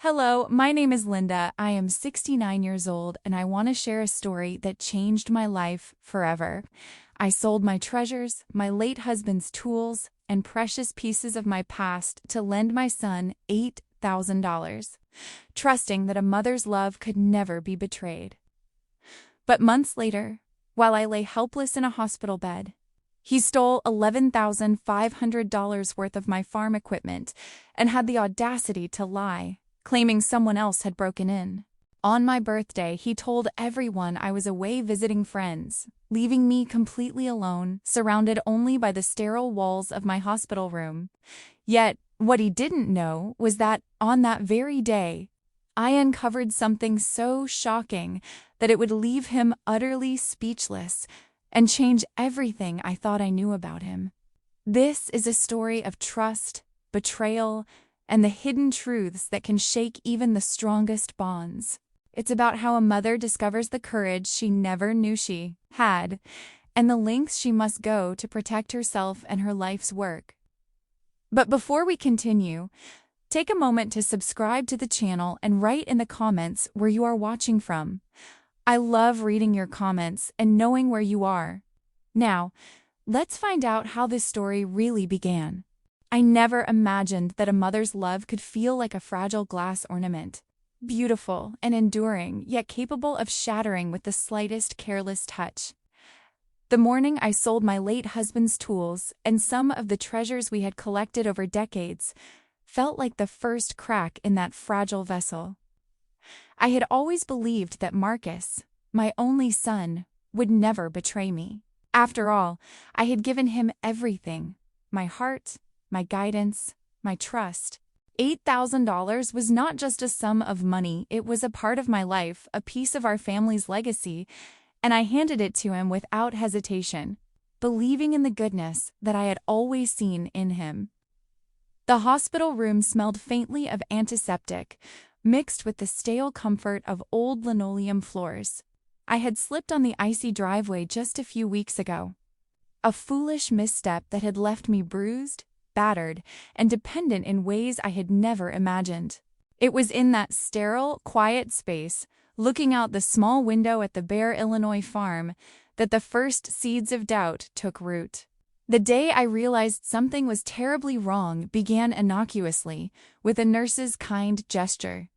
Hello, my name is Linda. I am 69 years old and I want to share a story that changed my life forever. I sold my treasures, my late husband's tools, and precious pieces of my past to lend my son $8,000, trusting that a mother's love could never be betrayed. But months later, while I lay helpless in a hospital bed, he stole $11,500 worth of my farm equipment and had the audacity to lie, claiming someone else had broken in. On my birthday, he told everyone I was away visiting friends, leaving me completely alone, surrounded only by the sterile walls of my hospital room. Yet, what he didn't know was that, on that very day, I uncovered something so shocking that it would leave him utterly speechless and change everything I thought I knew about him. This is a story of trust, betrayal, and the hidden truths that can shake even the strongest bonds. It's about how a mother discovers the courage she never knew she had, and the lengths she must go to protect herself and her life's work. But before we continue, take a moment to subscribe to the channel and write in the comments where you are watching from. I love reading your comments and knowing where you are. Now, let's find out how this story really began. I never imagined that a mother's love could feel like a fragile glass ornament, beautiful and enduring, yet capable of shattering with the slightest careless touch. The morning I sold my late husband's tools and some of the treasures we had collected over decades felt like the first crack in that fragile vessel. I had always believed that Marcus, my only son, would never betray me. After all, I had given him everything: my heart, my guidance, my trust. $8,000 was not just a sum of money, it was a part of my life, a piece of our family's legacy, and I handed it to him without hesitation, believing in the goodness that I had always seen in him. The hospital room smelled faintly of antiseptic, mixed with the stale comfort of old linoleum floors. I had slipped on the icy driveway just a few weeks ago. A foolish misstep that had left me bruised, battered, and dependent in ways I had never imagined. It was in that sterile, quiet space, looking out the small window at the bare Illinois farm, that the first seeds of doubt took root. The day I realized something was terribly wrong began innocuously, with a nurse's kind gesture.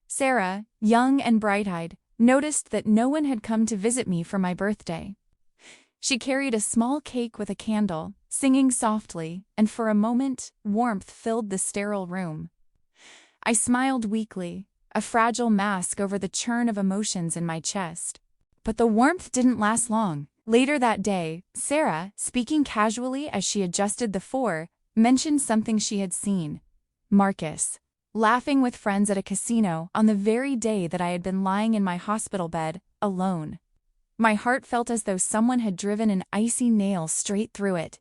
Sarah, young and bright-eyed, noticed that no one had come to visit me for my birthday. She carried a small cake with a candle, singing softly, and for a moment, warmth filled the sterile room. I smiled weakly, a fragile mask over the churn of emotions in my chest. But the warmth didn't last long. Later that day, Sarah, speaking casually as she adjusted the four, mentioned something she had seen: Marcus, laughing with friends at a casino on the very day that I had been lying in my hospital bed, alone. My heart felt as though someone had driven an icy nail straight through it.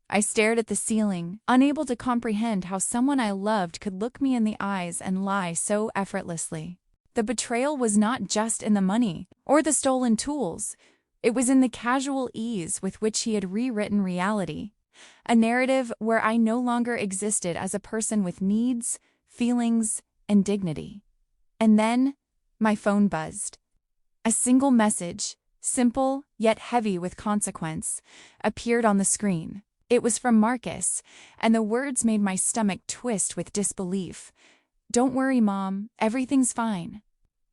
I stared at the ceiling, unable to comprehend how someone I loved could look me in the eyes and lie so effortlessly. The betrayal was not just in the money or the stolen tools. It was in the casual ease with which he had rewritten reality, a narrative where I no longer existed as a person with needs, feelings, and dignity. And then, my phone buzzed. A single message, simple yet heavy with consequence, appeared on the screen. It was from Marcus, and the words made my stomach twist with disbelief. "Don't worry, Mom, everything's fine."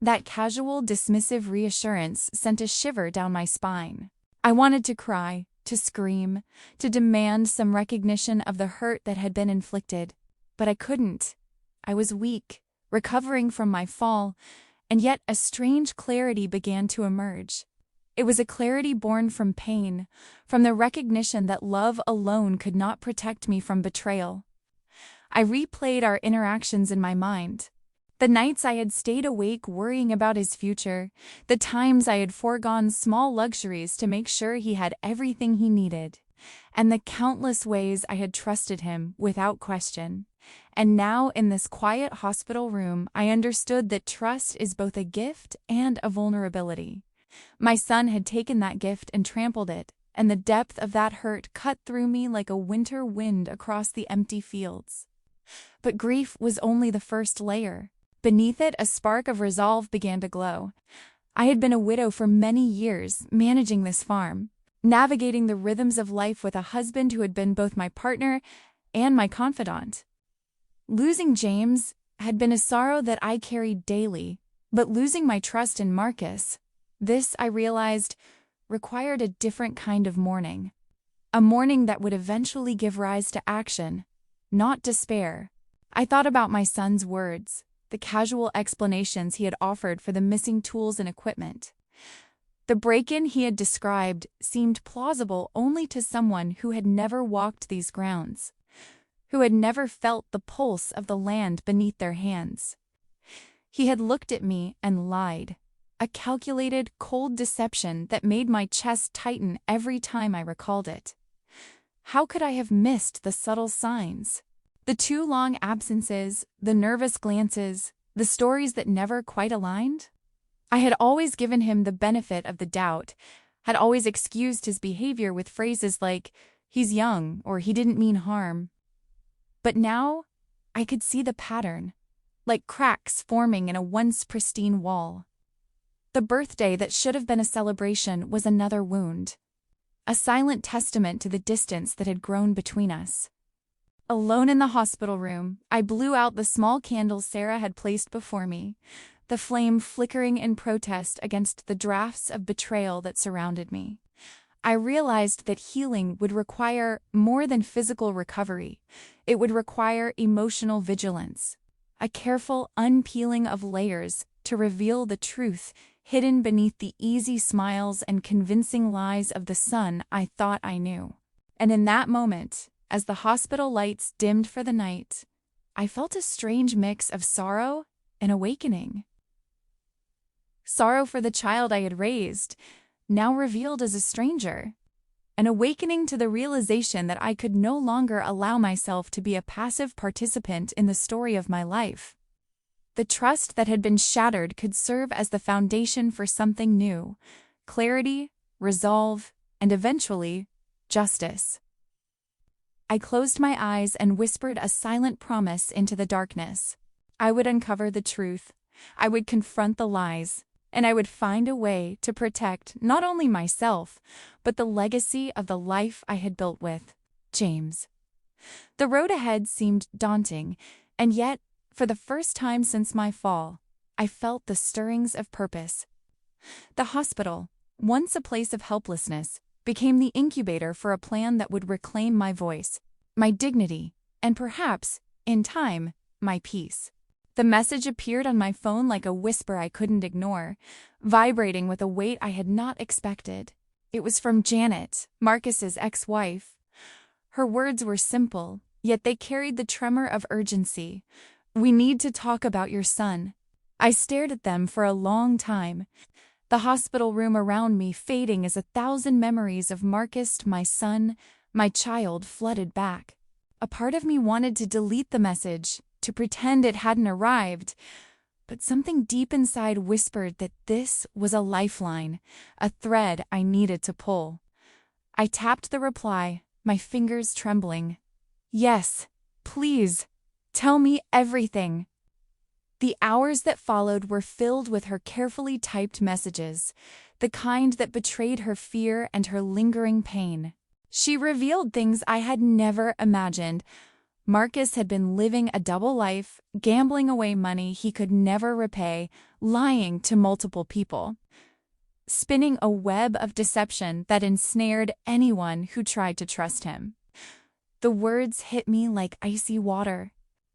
That casual, dismissive reassurance sent a shiver down my spine. I wanted to cry, to scream, to demand some recognition of the hurt that had been inflicted, but I couldn't. I was weak, recovering from my fall, and yet a strange clarity began to emerge. It was a clarity born from pain, from the recognition that love alone could not protect me from betrayal. I replayed our interactions in my mind. The nights I had stayed awake worrying about his future, the times I had foregone small luxuries to make sure he had everything he needed, and the countless ways I had trusted him without question. And now, in this quiet hospital room, I understood that trust is both a gift and a vulnerability. My son had taken that gift and trampled it, and the depth of that hurt cut through me like a winter wind across the empty fields. But grief was only the first layer. Beneath it, a spark of resolve began to glow. I had been a widow for many years, managing this farm, navigating the rhythms of life with a husband who had been both my partner and my confidant. Losing James had been a sorrow that I carried daily, but losing my trust in Marcus, this, I realized, required a different kind of mourning. A mourning that would eventually give rise to action, not despair. I thought about my son's words, the casual explanations he had offered for the missing tools and equipment. The break-in he had described seemed plausible only to someone who had never walked these grounds, who had never felt the pulse of the land beneath their hands. He had looked at me and lied, a calculated, cold deception that made my chest tighten every time I recalled it. How could I have missed the subtle signs? The too long absences, the nervous glances, the stories that never quite aligned? I had always given him the benefit of the doubt, had always excused his behavior with phrases like, "He's young," or "He didn't mean harm." But now, I could see the pattern, like cracks forming in a once pristine wall. The birthday that should have been a celebration was another wound, a silent testament to the distance that had grown between us. Alone in the hospital room, I blew out the small candle Sarah had placed before me, the flame flickering in protest against the drafts of betrayal that surrounded me. I realized that healing would require more than physical recovery. It would require emotional vigilance, a careful unpeeling of layers to reveal the truth hidden beneath the easy smiles and convincing lies of the son I thought I knew. And in that moment, as the hospital lights dimmed for the night, I felt a strange mix of sorrow and awakening. Sorrow for the child I had raised, now revealed as a stranger. An awakening to the realization that I could no longer allow myself to be a passive participant in the story of my life. The trust that had been shattered could serve as the foundation for something new: clarity, resolve, and eventually, justice. I closed my eyes and whispered a silent promise into the darkness. I would uncover the truth, I would confront the lies, and I would find a way to protect not only myself, but the legacy of the life I had built with James. The road ahead seemed daunting, and yet, for the first time since my fall, I felt the stirrings of purpose. The hospital, once a place of helplessness, became the incubator for a plan that would reclaim my voice, my dignity, and perhaps, in time, my peace. The message appeared on my phone like a whisper I couldn't ignore, vibrating with a weight I had not expected. It was from Janet, Marcus's ex-wife. Her words were simple, yet they carried the tremor of urgency. "We need to talk about your son." I stared at them for a long time, the hospital room around me fading as 1,000 memories of Marcus, my son, my child flooded back. A part of me wanted to delete the message, to pretend it hadn't arrived, but something deep inside whispered that this was a lifeline, a thread I needed to pull. I tapped the reply, my fingers trembling. "Yes, please, tell me everything." The hours that followed were filled with her carefully typed messages, the kind that betrayed her fear and her lingering pain. She revealed things I had never imagined. Marcus had been living a double life, gambling away money he could never repay, lying to multiple people, spinning a web of deception that ensnared anyone who tried to trust him. The words hit me like icy water.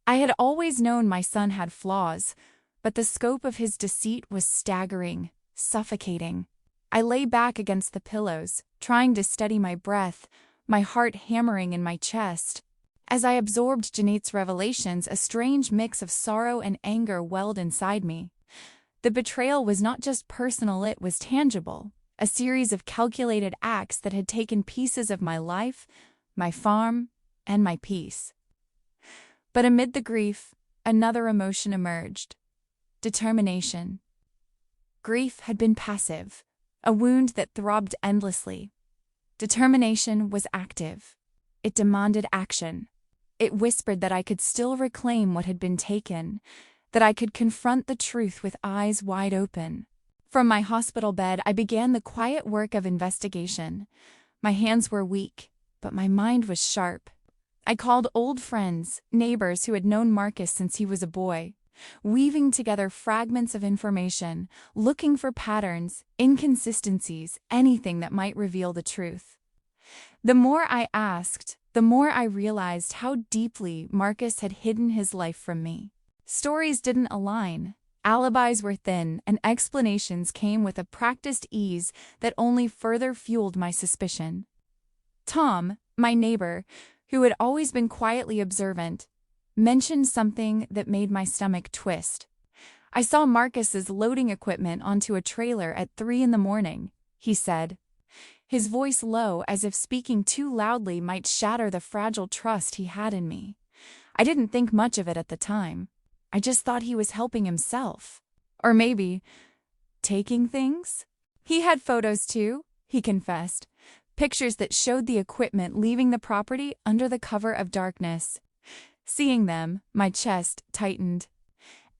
I had always known my son had flaws, but the scope of his deceit was staggering, suffocating. I lay back against the pillows, trying to steady my breath, my heart hammering in my chest. As I absorbed Janet's revelations, a strange mix of sorrow and anger welled inside me. The betrayal was not just personal, it was tangible, a series of calculated acts that had taken pieces of my life, my farm, and my peace. But amid the grief, another emotion emerged: determination. Grief had been passive, a wound that throbbed endlessly. Determination was active. It demanded action. It whispered that I could still reclaim what had been taken, that I could confront the truth with eyes wide open. From my hospital bed, I began the quiet work of investigation. My hands were weak, but my mind was sharp. I called old friends, neighbors who had known Marcus since he was a boy, weaving together fragments of information, looking for patterns, inconsistencies, anything that might reveal the truth. The more I asked, the more I realized how deeply Marcus had hidden his life from me. Stories didn't align. Alibis were thin, and explanations came with a practiced ease that only further fueled my suspicion. Tom, my neighbor, who had always been quietly observant, mentioned something that made my stomach twist. "I saw Marcus's loading equipment onto a trailer at 3 in the morning, he said, his voice low as if speaking too loudly might shatter the fragile trust he had in me. I didn't think much of it at the time. I just thought he was helping himself. Or maybe taking things? He had photos too, he confessed. Pictures that showed the equipment leaving the property under the cover of darkness. Seeing them, my chest tightened.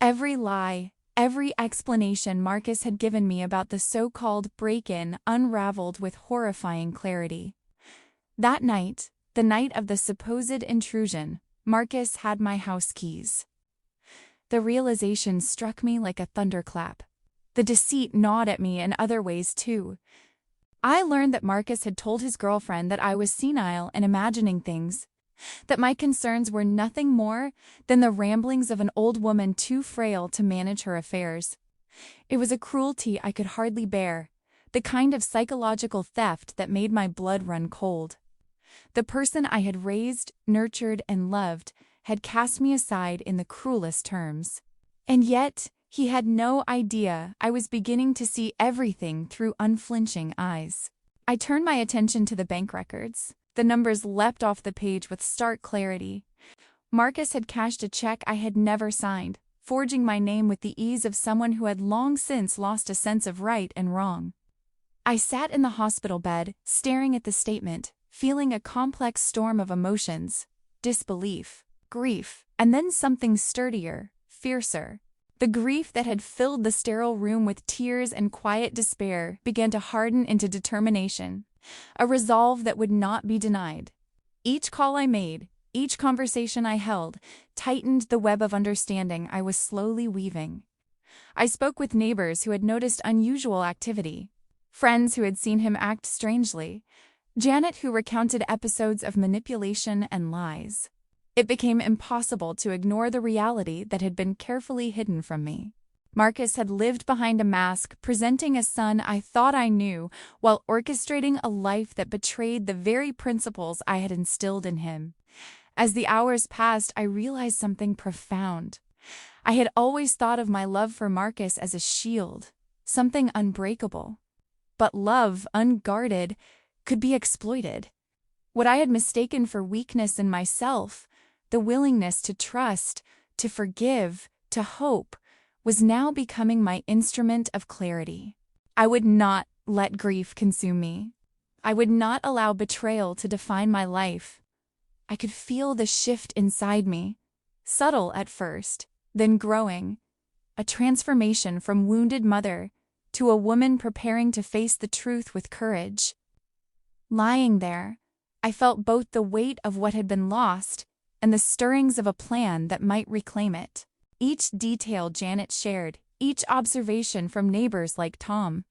Every lie, every explanation Marcus had given me about the so-called break-in unraveled with horrifying clarity. That night, the night of the supposed intrusion, Marcus had my house keys. The realization struck me like a thunderclap. The deceit gnawed at me in other ways too. I learned that Marcus had told his girlfriend that I was senile and imagining things, that my concerns were nothing more than the ramblings of an old woman too frail to manage her affairs. It was a cruelty I could hardly bear, the kind of psychological theft that made my blood run cold. The person I had raised, nurtured, and loved had cast me aside in the cruelest terms. And yet, he had no idea I was beginning to see everything through unflinching eyes. I turned my attention to the bank records. The numbers leapt off the page with stark clarity. Marcus had cashed a check I had never signed, forging my name with the ease of someone who had long since lost a sense of right and wrong. I sat in the hospital bed, staring at the statement, feeling a complex storm of emotions: disbelief, grief, and then something sturdier, fiercer. The grief that had filled the sterile room with tears and quiet despair began to harden into determination, a resolve that would not be denied. Each call I made, each conversation I held, tightened the web of understanding I was slowly weaving. I spoke with neighbors who had noticed unusual activity, friends who had seen him act strangely, Janet who recounted episodes of manipulation and lies. It became impossible to ignore the reality that had been carefully hidden from me. Marcus had lived behind a mask, presenting a son I thought I knew, while orchestrating a life that betrayed the very principles I had instilled in him. As the hours passed, I realized something profound. I had always thought of my love for Marcus as a shield, something unbreakable. But love, unguarded, could be exploited. What I had mistaken for weakness in myself, the willingness to trust, to forgive, to hope, was now becoming my instrument of clarity. I would not let grief consume me. I would not allow betrayal to define my life. I could feel the shift inside me, subtle at first, then growing, a transformation from wounded mother to a woman preparing to face the truth with courage. Lying there, I felt both the weight of what had been lost and the stirrings of a plan that might reclaim it. Each detail Janet shared, each observation from neighbors like Tom,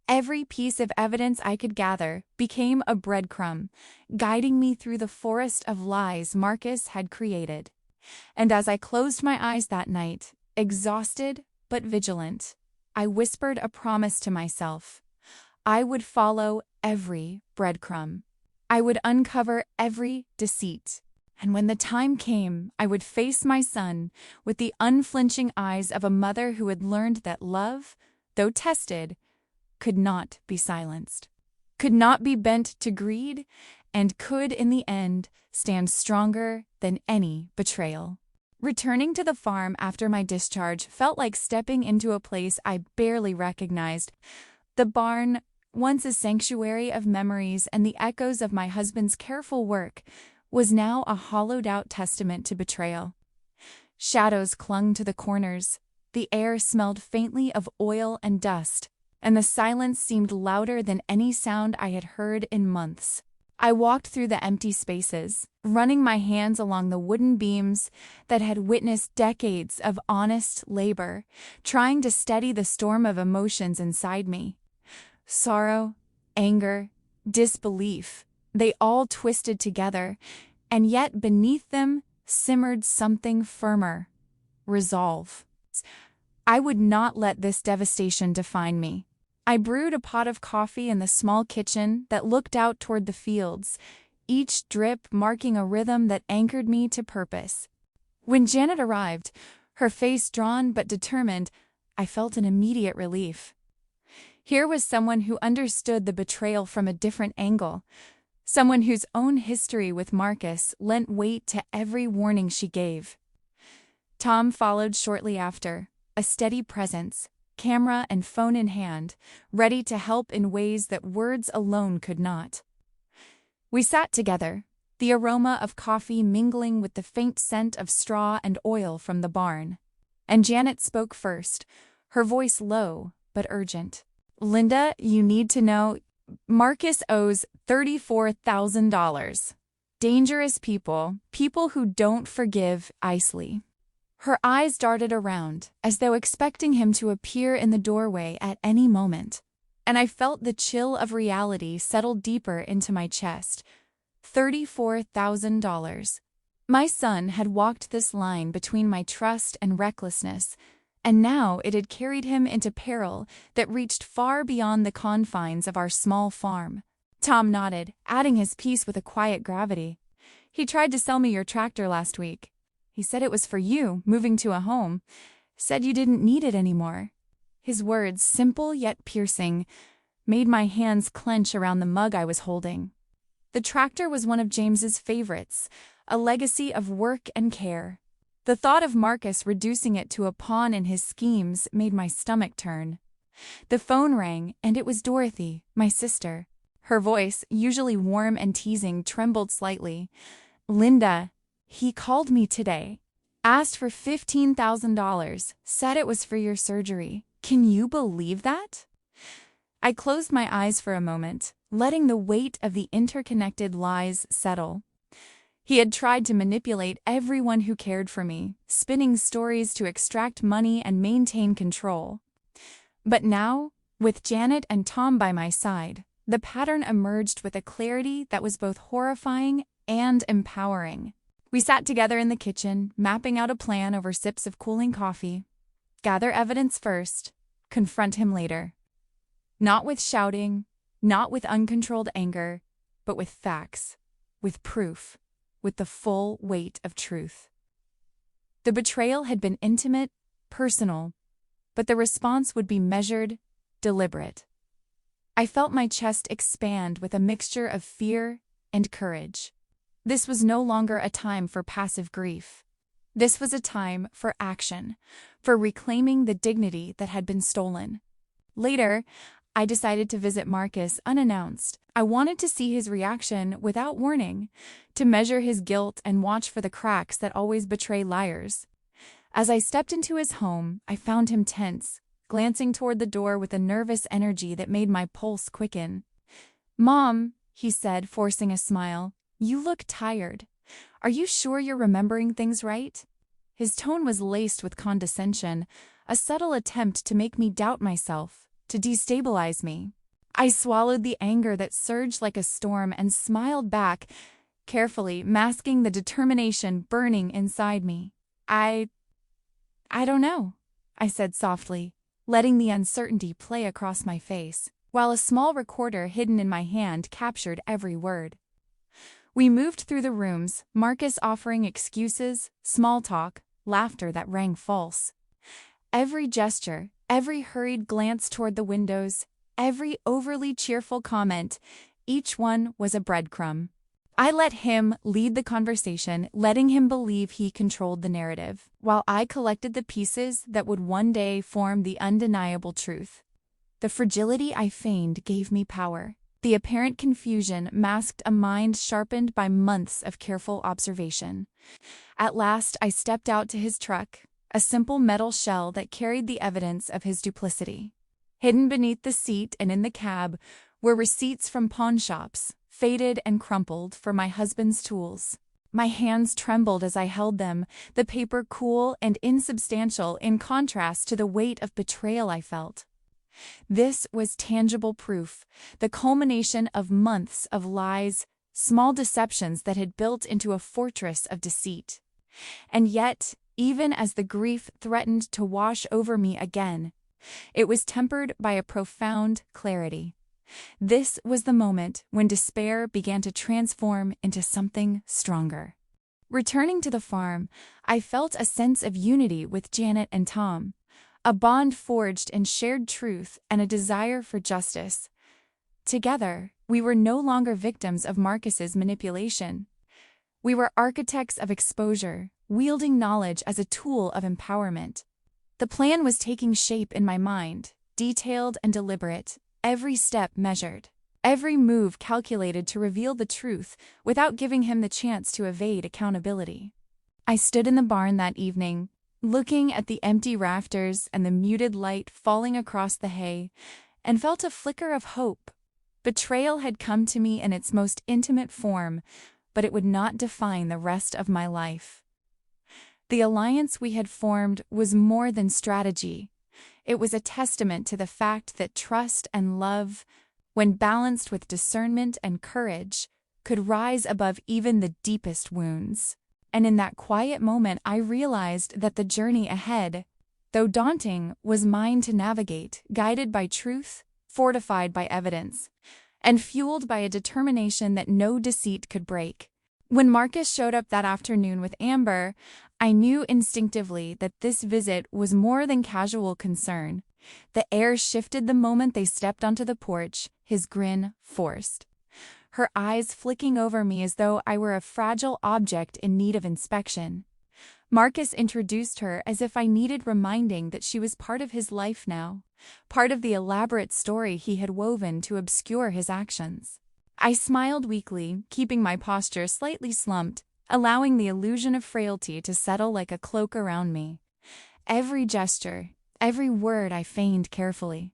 every piece of evidence I could gather became a breadcrumb, guiding me through the forest of lies Marcus had created. And as I closed my eyes that night, exhausted but vigilant, I whispered a promise to myself. I would follow every breadcrumb. I would uncover every deceit. And when the time came, I would face my son with the unflinching eyes of a mother who had learned that love, though tested, could not be silenced, could not be bent to greed, and could, in the end, stand stronger than any betrayal. Returning to the farm after my discharge felt like stepping into a place I barely recognized. The barn, once a sanctuary of memories and the echoes of my husband's careful work, was now a hollowed-out testament to betrayal. Shadows clung to the corners. The air smelled faintly of oil and dust, and the silence seemed louder than any sound I had heard in months. I walked through the empty spaces, running my hands along the wooden beams that had witnessed decades of honest labor, trying to steady the storm of emotions inside me. Sorrow, anger, disbelief, they all twisted together, and yet beneath them simmered something firmer: resolve. I would not let this devastation define me. I brewed a pot of coffee in the small kitchen that looked out toward the fields, each drip marking a rhythm that anchored me to purpose. When Janet arrived, her face drawn but determined, I felt an immediate relief. Here was someone who understood the betrayal from a different angle, someone whose own history with Marcus lent weight to every warning she gave. Tom followed shortly after, a steady presence, camera and phone in hand, ready to help in ways that words alone could not. We sat together, the aroma of coffee mingling with the faint scent of straw and oil from the barn. And Janet spoke first, her voice low but urgent. "Linda, you need to know, Marcus owes $34,000. Dangerous people, people who don't forgive easily." Her eyes darted around, as though expecting him to appear in the doorway at any moment, and I felt the chill of reality settle deeper into my chest. $34,000. My son had walked this line between my trust and recklessness, and now it had carried him into peril that reached far beyond the confines of our small farm. Tom nodded, adding his piece with a quiet gravity. "He tried to sell me your tractor last week. He said it was for you, moving to a home. Said you didn't need it anymore." His words, simple yet piercing, made my hands clench around the mug I was holding. The tractor was one of James's favorites, a legacy of work and care. The thought of Marcus reducing it to a pawn in his schemes made my stomach turn. The phone rang, and it was Dorothy, my sister. Her voice, usually warm and teasing, trembled slightly. "Linda, he called me today. Asked for $15,000, said it was for your surgery. Can you believe that?" I closed my eyes for a moment, letting the weight of the interconnected lies settle. He had tried to manipulate everyone who cared for me, spinning stories to extract money and maintain control. But now, with Janet and Tom by my side, the pattern emerged with a clarity that was both horrifying and empowering. We sat together in the kitchen, mapping out a plan over sips of cooling coffee. Gather evidence first, confront him later. Not with shouting, not with uncontrolled anger, but with facts, with proof, with the full weight of truth. The betrayal had been intimate, personal, but the response would be measured, deliberate. I felt my chest expand with a mixture of fear and courage. This was no longer a time for passive grief. This was a time for action, for reclaiming the dignity that had been stolen. Later, I decided to visit Marcus unannounced. I wanted to see his reaction without warning, to measure his guilt and watch for the cracks that always betray liars. As I stepped into his home, I found him tense, glancing toward the door with a nervous energy that made my pulse quicken. "Mom," he said, forcing a smile, "you look tired. Are you sure you're remembering things right?" His tone was laced with condescension, a subtle attempt to make me doubt myself, to destabilize me. I swallowed the anger that surged like a storm and smiled back, carefully masking the determination burning inside me. I don't know," I said softly, letting the uncertainty play across my face, while a small recorder hidden in my hand captured every word. We moved through the rooms, Marcus offering excuses, small talk, laughter that rang false. Every gesture, every hurried glance toward the windows, every overly cheerful comment, each one was a breadcrumb. I let him lead the conversation, letting him believe he controlled the narrative, while I collected the pieces that would one day form the undeniable truth. The fragility I feigned gave me power. The apparent confusion masked a mind sharpened by months of careful observation. At last, I stepped out to his truck, a simple metal shell that carried the evidence of his duplicity. Hidden beneath the seat and in the cab were receipts from pawn shops, faded and crumpled, for my husband's tools. My hands trembled as I held them, the paper cool and insubstantial in contrast to the weight of betrayal I felt. This was tangible proof, the culmination of months of lies, small deceptions that had built into a fortress of deceit. And yet, even as the grief threatened to wash over me again, it was tempered by a profound clarity. This was the moment when despair began to transform into something stronger. Returning to the farm, I felt a sense of unity with Janet and Tom, a bond forged in shared truth and a desire for justice. Together, we were no longer victims of Marcus's manipulation. We were architects of exposure, wielding knowledge as a tool of empowerment. The plan was taking shape in my mind, detailed and deliberate, every step measured, every move calculated to reveal the truth without giving him the chance to evade accountability. I stood in the barn that evening, looking at the empty rafters and the muted light falling across the hay, and felt a flicker of hope. Betrayal had come to me in its most intimate form, but it would not define the rest of my life. The alliance we had formed was more than strategy. It was a testament to the fact that trust and love, when balanced with discernment and courage, could rise above even the deepest wounds. And in that quiet moment, I realized that the journey ahead, though daunting, was mine to navigate, guided by truth, fortified by evidence, and fueled by a determination that no deceit could break. When Marcus showed up that afternoon with Amber, I knew instinctively that this visit was more than casual concern. The air shifted the moment they stepped onto the porch, his grin forced, her eyes flicking over me as though I were a fragile object in need of inspection. Marcus introduced her as if I needed reminding that she was part of his life now, part of the elaborate story he had woven to obscure his actions. I smiled weakly, keeping my posture slightly slumped, allowing the illusion of frailty to settle like a cloak around me. Every gesture, every word I feigned carefully.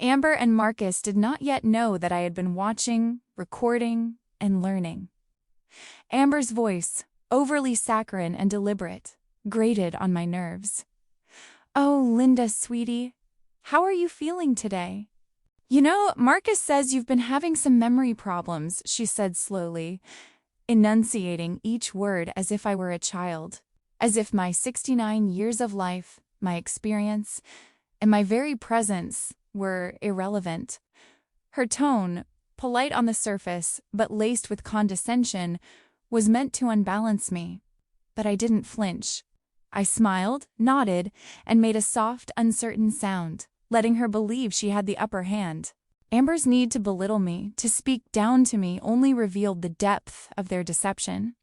Amber and Marcus did not yet know that I had been watching, recording, and learning. Amber's voice, overly saccharine and deliberate, grated on my nerves. "Oh, Linda, sweetie, how are you feeling today?" "You know, Marcus says you've been having some memory problems," she said slowly, enunciating each word as if I were a child, as if my 69 years of life, my experience, and my very presence were irrelevant. Her tone, polite on the surface but laced with condescension, was meant to unbalance me. But I didn't flinch. I smiled, nodded, and made a soft, uncertain sound, letting her believe she had the upper hand. Amber's need to belittle me, to speak down to me, only revealed the depth of their deception.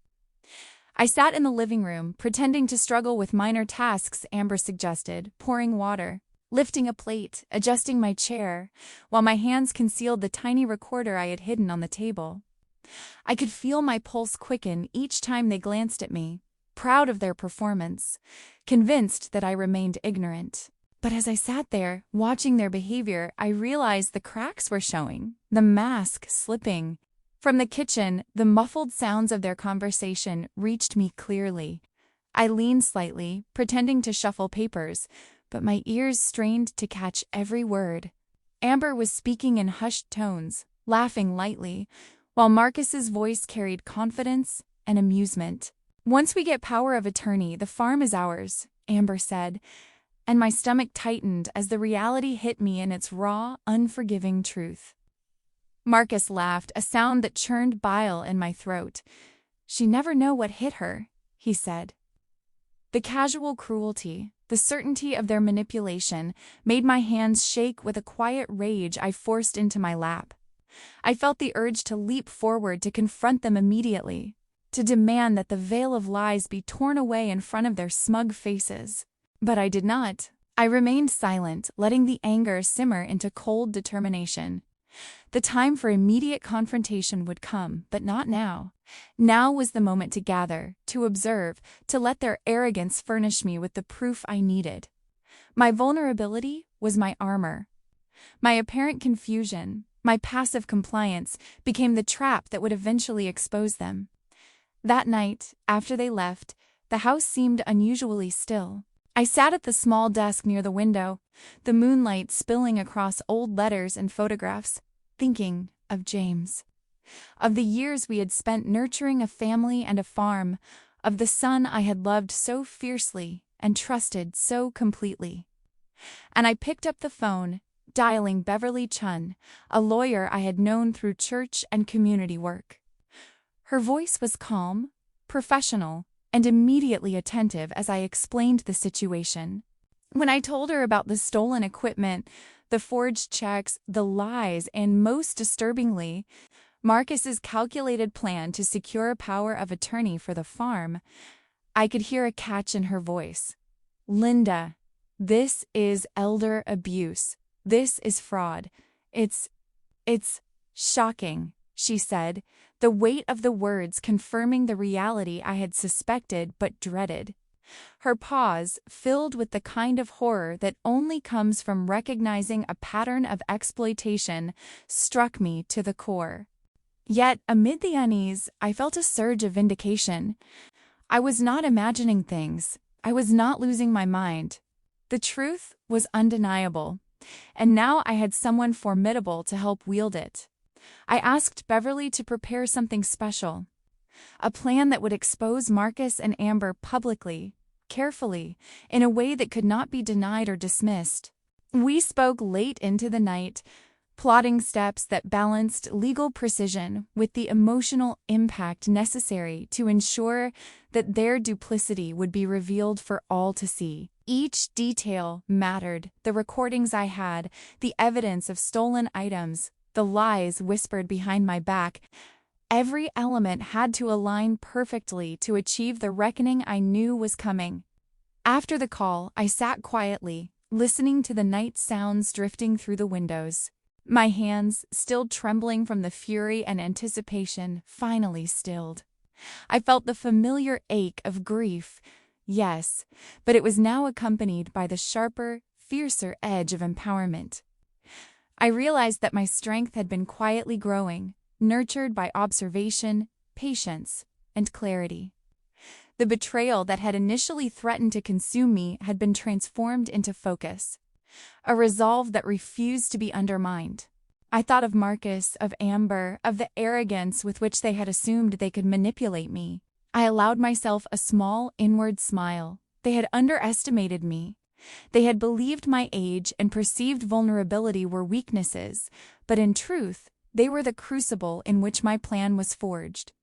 I sat in the living room, pretending to struggle with minor tasks Amber suggested, pouring water, lifting a plate, adjusting my chair, while my hands concealed the tiny recorder I had hidden on the table. I could feel my pulse quicken each time they glanced at me, proud of their performance, convinced that I remained ignorant. But as I sat there, watching their behavior, I realized the cracks were showing, the mask slipping. From the kitchen, the muffled sounds of their conversation reached me clearly. I leaned slightly, pretending to shuffle papers, but my ears strained to catch every word. Amber was speaking in hushed tones, laughing lightly, while Marcus's voice carried confidence and amusement. "Once we get power of attorney, the farm is ours," Amber said, and my stomach tightened as the reality hit me in its raw, unforgiving truth. Marcus laughed, a sound that churned bile in my throat. "She'd never know what hit her," he said. The casual cruelty, the certainty of their manipulation, made my hands shake with a quiet rage I forced into my lap. I felt the urge to leap forward to confront them immediately, to demand that the veil of lies be torn away in front of their smug faces. But I did not. I remained silent, letting the anger simmer into cold determination. The time for immediate confrontation would come, but not now. Now was the moment to gather, to observe, to let their arrogance furnish me with the proof I needed. My vulnerability was my armor. My apparent confusion, my passive compliance, became the trap that would eventually expose them. That night, after they left, the house seemed unusually still. I sat at the small desk near the window, the moonlight spilling across old letters and photographs, thinking of James. Of the years we had spent nurturing a family and a farm, of the son I had loved so fiercely and trusted so completely. And I picked up the phone, dialing Beverly Chun, a lawyer I had known through church and community work. Her voice was calm, professional, and immediately attentive as I explained the situation. When I told her about the stolen equipment, the forged checks, the lies, and most disturbingly, Marcus's calculated plan to secure a power of attorney for the farm, I could hear a catch in her voice. "Linda, this is elder abuse. This is fraud. It's shocking," she said, the weight of the words confirming the reality I had suspected but dreaded. Her pause, filled with the kind of horror that only comes from recognizing a pattern of exploitation, struck me to the core. Yet, amid the unease, I felt a surge of vindication. I was not imagining things. I was not losing my mind. The truth was undeniable, and now I had someone formidable to help wield it. I asked Beverly to prepare something special, a plan that would expose Marcus and Amber publicly, carefully, in a way that could not be denied or dismissed. We spoke late into the night, plotting steps that balanced legal precision with the emotional impact necessary to ensure that their duplicity would be revealed for all to see. Each detail mattered: the recordings I had, the evidence of stolen items, the lies whispered behind my back. Every element had to align perfectly to achieve the reckoning I knew was coming. After the call, I sat quietly, listening to the night sounds drifting through the windows. My hands, still trembling from the fury and anticipation, finally stilled. I felt the familiar ache of grief, yes, but it was now accompanied by the sharper, fiercer edge of empowerment. I realized that my strength had been quietly growing, nurtured by observation, patience, and clarity. The betrayal that had initially threatened to consume me had been transformed into focus, a resolve that refused to be undermined. I thought of Marcus, of Amber, of the arrogance with which they had assumed they could manipulate me. I allowed myself a small inward smile. They had underestimated me. They had believed my age and perceived vulnerability were weaknesses, but in truth, they were the crucible in which my plan was forged.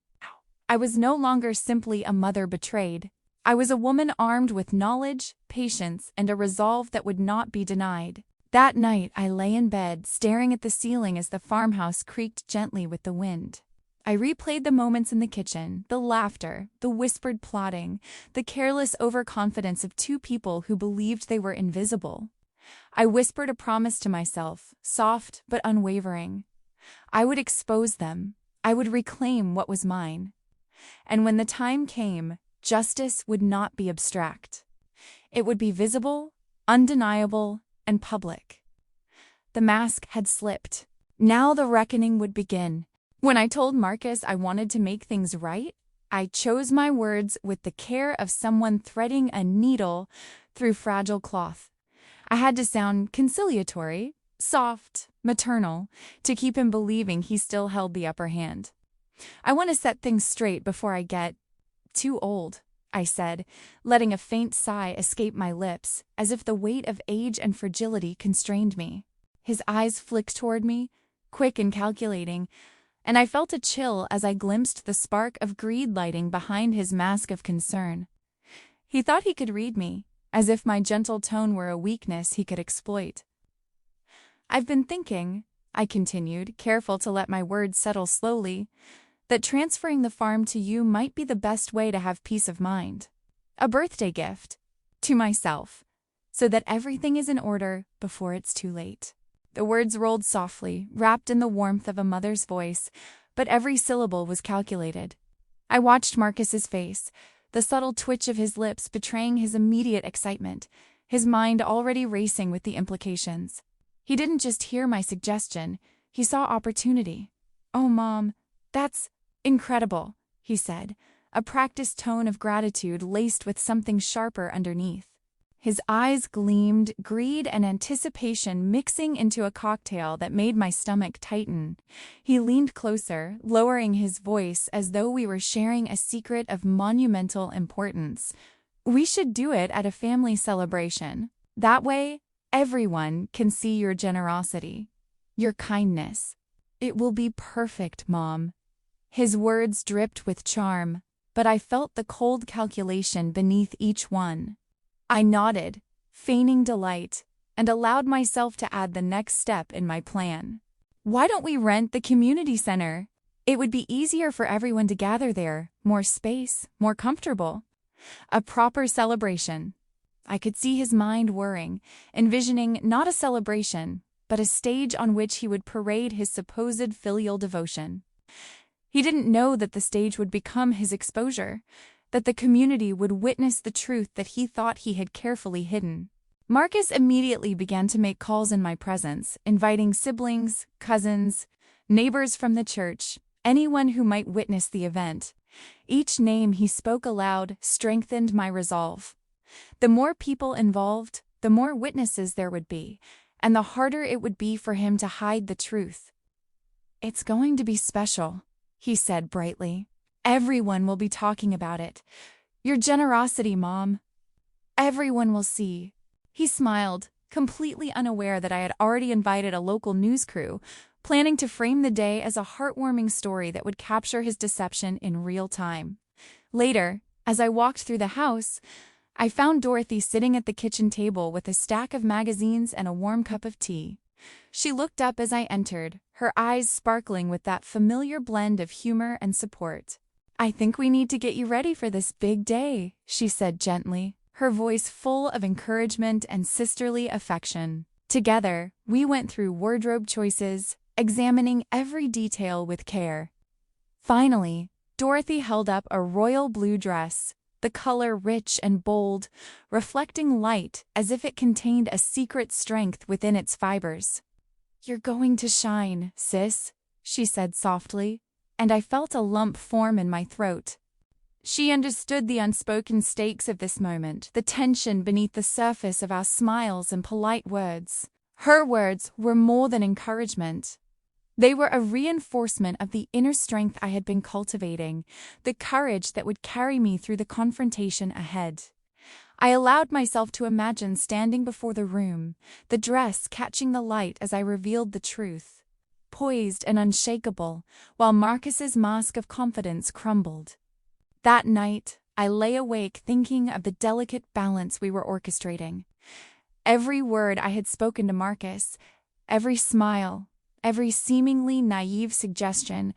I was no longer simply a mother betrayed. I was a woman armed with knowledge, patience, and a resolve that would not be denied. That night I lay in bed, staring at the ceiling as the farmhouse creaked gently with the wind. I replayed the moments in the kitchen, the laughter, the whispered plotting, the careless overconfidence of two people who believed they were invisible. I whispered a promise to myself, soft but unwavering. I would expose them. I would reclaim what was mine. And when the time came, justice would not be abstract. It would be visible, undeniable, and public. The mask had slipped. Now the reckoning would begin. When I told Marcus I wanted to make things right, I chose my words with the care of someone threading a needle through fragile cloth. I had to sound conciliatory, soft, maternal, to keep him believing he still held the upper hand. "I want to set things straight before I get too old," I said, letting a faint sigh escape my lips, as if the weight of age and fragility constrained me. His eyes flicked toward me, quick and calculating, and I felt a chill as I glimpsed the spark of greed lighting behind his mask of concern. He thought he could read me, as if my gentle tone were a weakness he could exploit. "I've been thinking," I continued, careful to let my words settle slowly, "that transferring the farm to you might be the best way to have peace of mind. A birthday gift. To myself. So that everything is in order before it's too late." The words rolled softly, wrapped in the warmth of a mother's voice, but every syllable was calculated. I watched Marcus's face, the subtle twitch of his lips betraying his immediate excitement, his mind already racing with the implications. He didn't just hear my suggestion, he saw opportunity. "Oh, Mom, that's incredible," he said, a practiced tone of gratitude laced with something sharper underneath. His eyes gleamed, greed and anticipation mixing into a cocktail that made my stomach tighten. He leaned closer, lowering his voice as though we were sharing a secret of monumental importance. "We should do it at a family celebration. That way, everyone can see your generosity, your kindness. It will be perfect, Mom." His words dripped with charm, but I felt the cold calculation beneath each one. I nodded, feigning delight, and allowed myself to add the next step in my plan. "Why don't we rent the community center? It would be easier for everyone to gather there, more space, more comfortable. A proper celebration." I could see his mind whirring, envisioning not a celebration, but a stage on which he would parade his supposed filial devotion. He didn't know that the stage would become his exposure, that the community would witness the truth that he thought he had carefully hidden. Marcus immediately began to make calls in my presence, inviting siblings, cousins, neighbors from the church, anyone who might witness the event. Each name he spoke aloud strengthened my resolve. The more people involved, the more witnesses there would be, and the harder it would be for him to hide the truth. "It's going to be special," he said brightly. "Everyone will be talking about it. Your generosity, Mom. Everyone will see." He smiled, completely unaware that I had already invited a local news crew, planning to frame the day as a heartwarming story that would capture his deception in real time. Later, as I walked through the house, I found Dorothy sitting at the kitchen table with a stack of magazines and a warm cup of tea. She looked up as I entered, her eyes sparkling with that familiar blend of humor and support. "I think we need to get you ready for this big day," she said gently, her voice full of encouragement and sisterly affection. Together, we went through wardrobe choices, examining every detail with care. Finally, Dorothy held up a royal blue dress, the color rich and bold, reflecting light as if it contained a secret strength within its fibers. "You're going to shine, sis," she said softly, and I felt a lump form in my throat. She understood the unspoken stakes of this moment, the tension beneath the surface of our smiles and polite words. Her words were more than encouragement. They were a reinforcement of the inner strength I had been cultivating, the courage that would carry me through the confrontation ahead. I allowed myself to imagine standing before the room, the dress catching the light as I revealed the truth, poised and unshakable, while Marcus's mask of confidence crumbled. That night, I lay awake thinking of the delicate balance we were orchestrating. Every word I had spoken to Marcus, every smile, every seemingly naive suggestion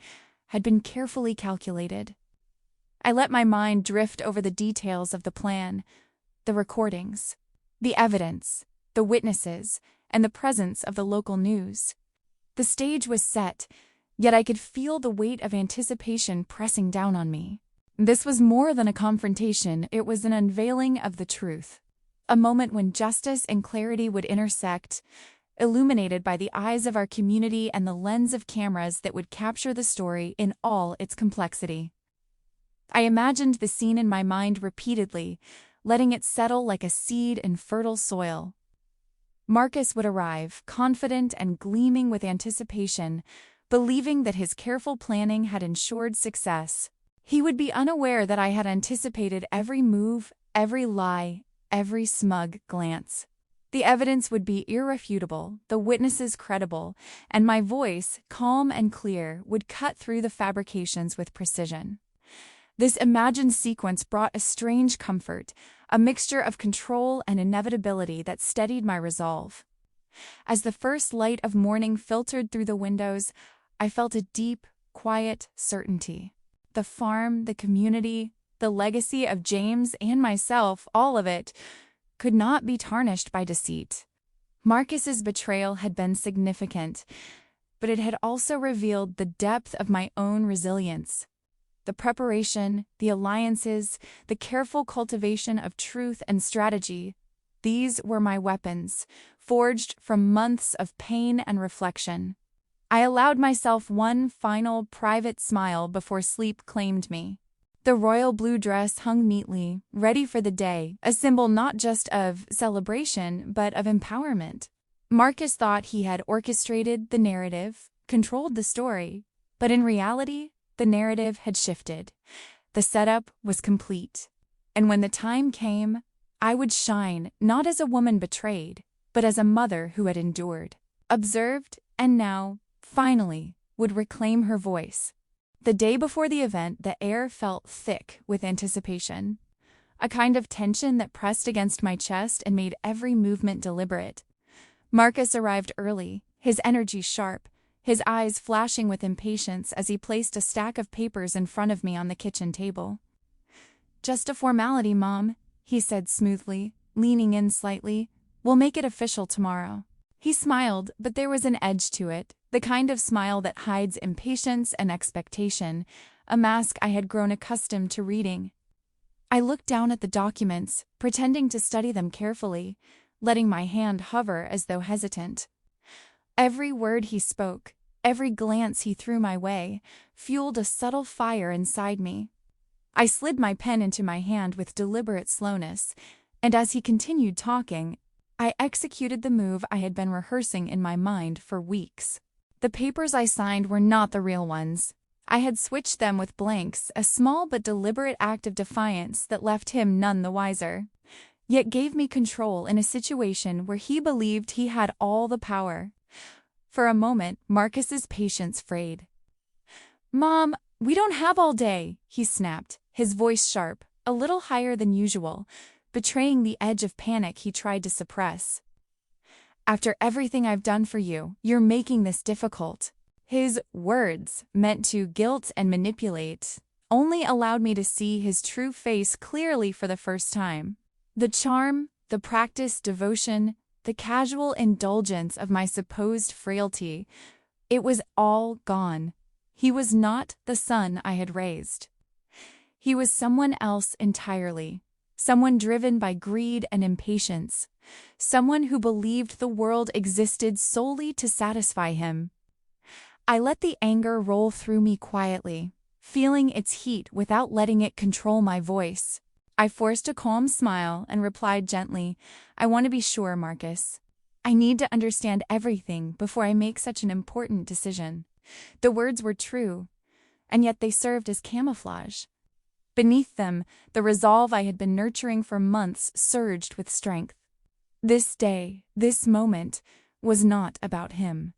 had been carefully calculated. I let my mind drift over the details of the plan, the recordings, the evidence, the witnesses, and the presence of the local news. The stage was set, yet I could feel the weight of anticipation pressing down on me. This was more than a confrontation, it was an unveiling of the truth. A moment when justice and clarity would intersect, illuminated by the eyes of our community and the lens of cameras that would capture the story in all its complexity. I imagined the scene in my mind repeatedly, letting it settle like a seed in fertile soil. Marcus would arrive, confident and gleaming with anticipation, believing that his careful planning had ensured success. He would be unaware that I had anticipated every move, every lie, every smug glance. The evidence would be irrefutable, the witnesses credible, and my voice, calm and clear, would cut through the fabrications with precision. This imagined sequence brought a strange comfort, a mixture of control and inevitability that steadied my resolve. As the first light of morning filtered through the windows, I felt a deep, quiet certainty. The farm, the community, the legacy of James and myself, all of it, could not be tarnished by deceit. Marcus's betrayal had been significant, but it had also revealed the depth of my own resilience. The preparation, the alliances, the careful cultivation of truth and strategy, these were my weapons, forged from months of pain and reflection. I allowed myself one final private smile before sleep claimed me. The royal blue dress hung neatly, ready for the day, a symbol not just of celebration, but of empowerment. Marcus thought he had orchestrated the narrative, controlled the story, but in reality, the narrative had shifted. The setup was complete. And when the time came, I would shine not as a woman betrayed, but as a mother who had endured, observed, and now, finally, would reclaim her voice. The day before the event, the air felt thick with anticipation, a kind of tension that pressed against my chest and made every movement deliberate. Marcus arrived early, his energy sharp, his eyes flashing with impatience as he placed a stack of papers in front of me on the kitchen table. "Just a formality, Mom," he said smoothly, leaning in slightly. "We'll make it official tomorrow." He smiled, but there was an edge to it, the kind of smile that hides impatience and expectation, a mask I had grown accustomed to reading. I looked down at the documents, pretending to study them carefully, letting my hand hover as though hesitant. Every word he spoke, every glance he threw my way, fueled a subtle fire inside me. I slid my pen into my hand with deliberate slowness, and as he continued talking, I executed the move I had been rehearsing in my mind for weeks. The papers I signed were not the real ones. I had switched them with blanks, a small but deliberate act of defiance that left him none the wiser, yet gave me control in a situation where he believed he had all the power. For a moment, Marcus's patience frayed. "Mom, we don't have all day," he snapped, his voice sharp, a little higher than usual, betraying the edge of panic he tried to suppress. "After everything I've done for you, you're making this difficult." His words, meant to guilt and manipulate, only allowed me to see his true face clearly for the first time. The charm, the practiced devotion, the casual indulgence of my supposed frailty, it was all gone. He was not the son I had raised. He was someone else entirely. Someone driven by greed and impatience, someone who believed the world existed solely to satisfy him. I let the anger roll through me quietly, feeling its heat without letting it control my voice. I forced a calm smile and replied gently, "I want to be sure, Marcus. I need to understand everything before I make such an important decision." The words were true, and yet they served as camouflage. Beneath them, the resolve I had been nurturing for months surged with strength. This day, this moment, was not about him.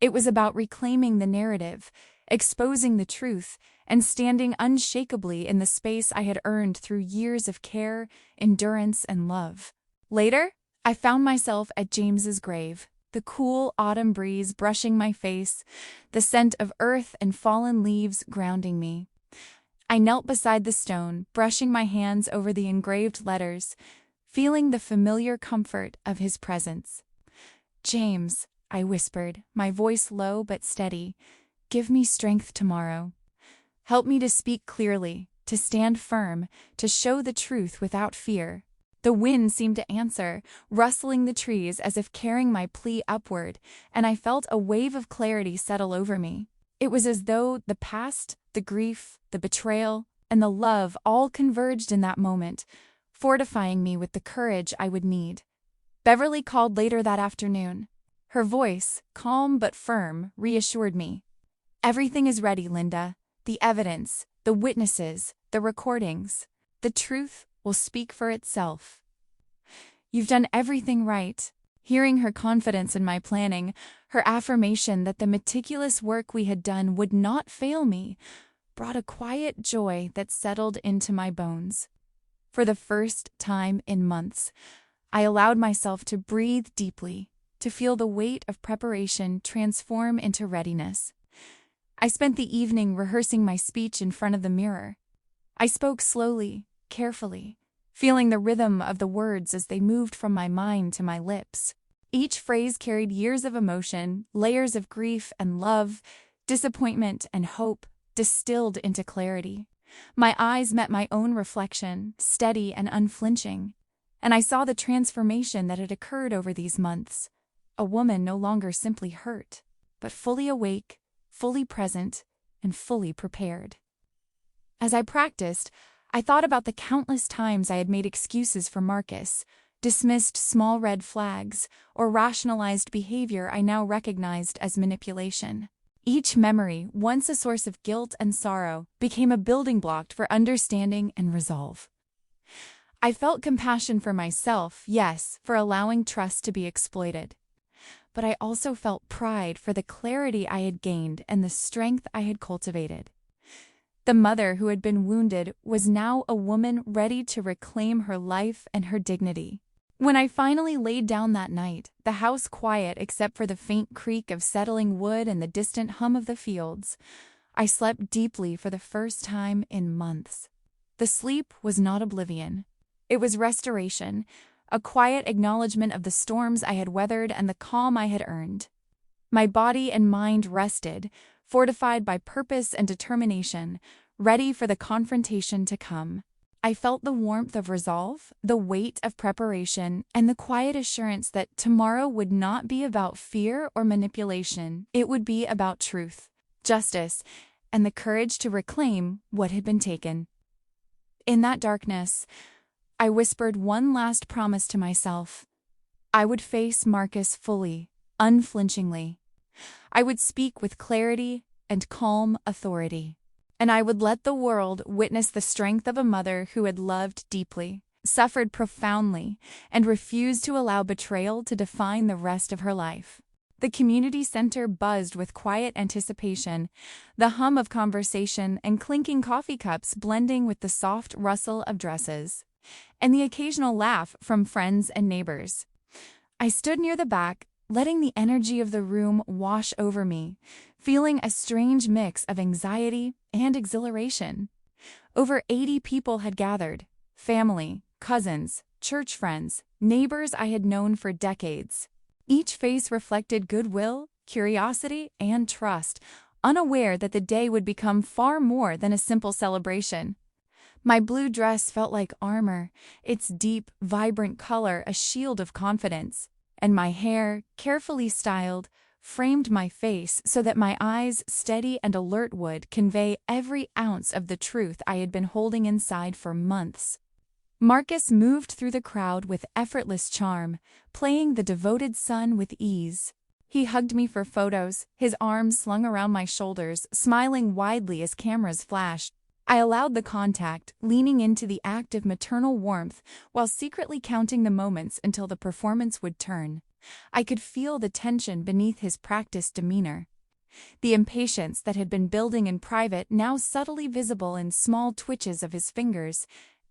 It was about reclaiming the narrative, exposing the truth, and standing unshakably in the space I had earned through years of care, endurance, and love. Later, I found myself at James's grave, the cool autumn breeze brushing my face, the scent of earth and fallen leaves grounding me. I knelt beside the stone, brushing my hands over the engraved letters, feeling the familiar comfort of his presence. "James," I whispered, my voice low but steady, "give me strength tomorrow. Help me to speak clearly, to stand firm, to show the truth without fear." The wind seemed to answer, rustling the trees as if carrying my plea upward, and I felt a wave of clarity settle over me. It was as though the past, the grief, the betrayal, and the love all converged in that moment, fortifying me with the courage I would need. Beverly called later that afternoon. Her voice, calm but firm, reassured me. "Everything is ready, Linda. The evidence, the witnesses, the recordings. The truth will speak for itself." "You've done everything right." Hearing her confidence in my planning, her affirmation that the meticulous work we had done would not fail me, brought a quiet joy that settled into my bones. For the first time in months, I allowed myself to breathe deeply, to feel the weight of preparation transform into readiness. I spent the evening rehearsing my speech in front of the mirror. I spoke slowly, carefully, feeling the rhythm of the words as they moved from my mind to my lips. Each phrase carried years of emotion, layers of grief and love, disappointment and hope, distilled into clarity. My eyes met my own reflection, steady and unflinching, and I saw the transformation that had occurred over these months. A woman no longer simply hurt, but fully awake, fully present, and fully prepared. As I practiced, I thought about the countless times I had made excuses for Marcus, dismissed small red flags, or rationalized behavior I now recognized as manipulation. Each memory, once a source of guilt and sorrow, became a building block for understanding and resolve. I felt compassion for myself, yes, for allowing trust to be exploited. But I also felt pride for the clarity I had gained and the strength I had cultivated. The mother who had been wounded was now a woman ready to reclaim her life and her dignity. When I finally laid down that night, the house quiet except for the faint creak of settling wood and the distant hum of the fields, I slept deeply for the first time in months. The sleep was not oblivion. It was restoration, a quiet acknowledgement of the storms I had weathered and the calm I had earned. My body and mind rested, fortified by purpose and determination, ready for the confrontation to come. I felt the warmth of resolve, the weight of preparation, and the quiet assurance that tomorrow would not be about fear or manipulation. It would be about truth, justice, and the courage to reclaim what had been taken. In that darkness, I whispered one last promise to myself. I would face Marcus fully, unflinchingly. I would speak with clarity and calm authority. And I would let the world witness the strength of a mother who had loved deeply, suffered profoundly, and refused to allow betrayal to define the rest of her life. The community center buzzed with quiet anticipation, the hum of conversation and clinking coffee cups blending with the soft rustle of dresses, and the occasional laugh from friends and neighbors. I stood near the back, letting the energy of the room wash over me, feeling a strange mix of anxiety and exhilaration. Over 80 people had gathered: family, cousins, church friends, neighbors I had known for decades. Each face reflected goodwill, curiosity, and trust, unaware that the day would become far more than a simple celebration. My blue dress felt like armor, its deep, vibrant color a shield of confidence, and my hair, carefully styled, framed my face so that my eyes, steady and alert, would convey every ounce of the truth I had been holding inside for months. Marcus moved through the crowd with effortless charm, playing the devoted son with ease. He hugged me for photos, his arms slung around my shoulders, smiling widely as cameras flashed. I allowed the contact, leaning into the act of maternal warmth while secretly counting the moments until the performance would turn. I could feel the tension beneath his practiced demeanor. The impatience that had been building in private now subtly visible in small twitches of his fingers,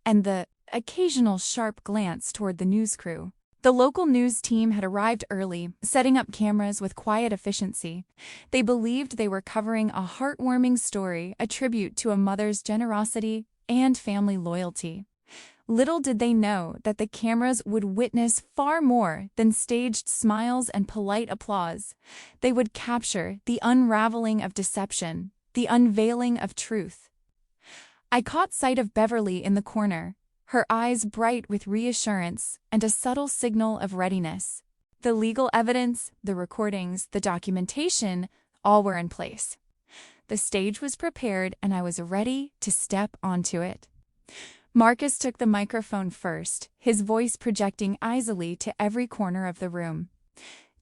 and the occasional sharp glance toward the news crew. The local news team had arrived early, setting up cameras with quiet efficiency. They believed they were covering a heartwarming story, a tribute to a mother's generosity and family loyalty. Little did they know that the cameras would witness far more than staged smiles and polite applause. They would capture the unraveling of deception, the unveiling of truth. I caught sight of Beverly in the corner, her eyes bright with reassurance and a subtle signal of readiness. The legal evidence, the recordings, the documentation, all were in place. The stage was prepared and I was ready to step onto it. Marcus took the microphone first, his voice projecting easily to every corner of the room.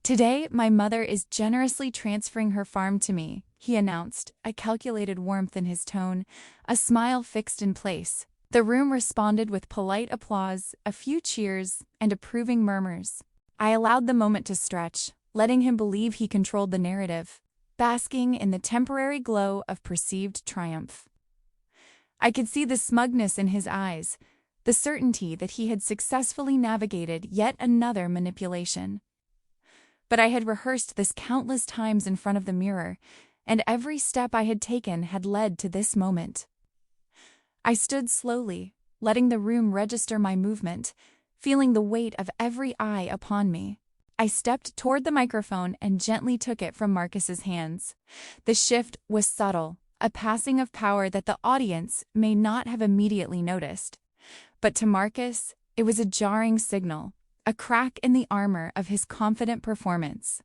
"Today, my mother is generously transferring her farm to me," he announced, a calculated warmth in his tone, a smile fixed in place. The room responded with polite applause, a few cheers, and approving murmurs. I allowed the moment to stretch, letting him believe he controlled the narrative, basking in the temporary glow of perceived triumph. I could see the smugness in his eyes, the certainty that he had successfully navigated yet another manipulation. But I had rehearsed this countless times in front of the mirror, and every step I had taken had led to this moment. I stood slowly, letting the room register my movement, feeling the weight of every eye upon me. I stepped toward the microphone and gently took it from Marcus's hands. The shift was subtle, a passing of power that the audience may not have immediately noticed. But to Marcus, it was a jarring signal, a crack in the armor of his confident performance.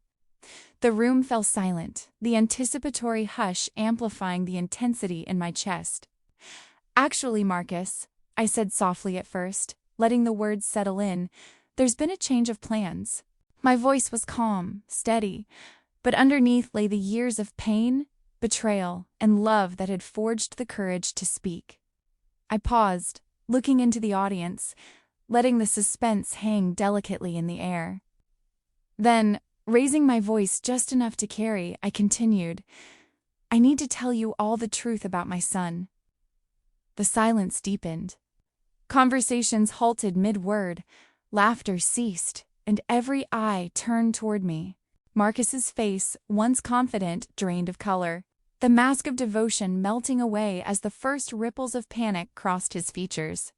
The room fell silent, the anticipatory hush amplifying the intensity in my chest. "Actually, Marcus," I said softly at first, letting the words settle in, "there's been a change of plans." My voice was calm, steady, but underneath lay the years of pain, betrayal, and love that had forged the courage to speak. I paused, looking into the audience, letting the suspense hang delicately in the air. Then, raising my voice just enough to carry, I continued, "I need to tell you all the truth about my son." The silence deepened. Conversations halted mid-word, laughter ceased, and every eye turned toward me. Marcus's face, once confident, drained of color, the mask of devotion melting away as the first ripples of panic crossed his features.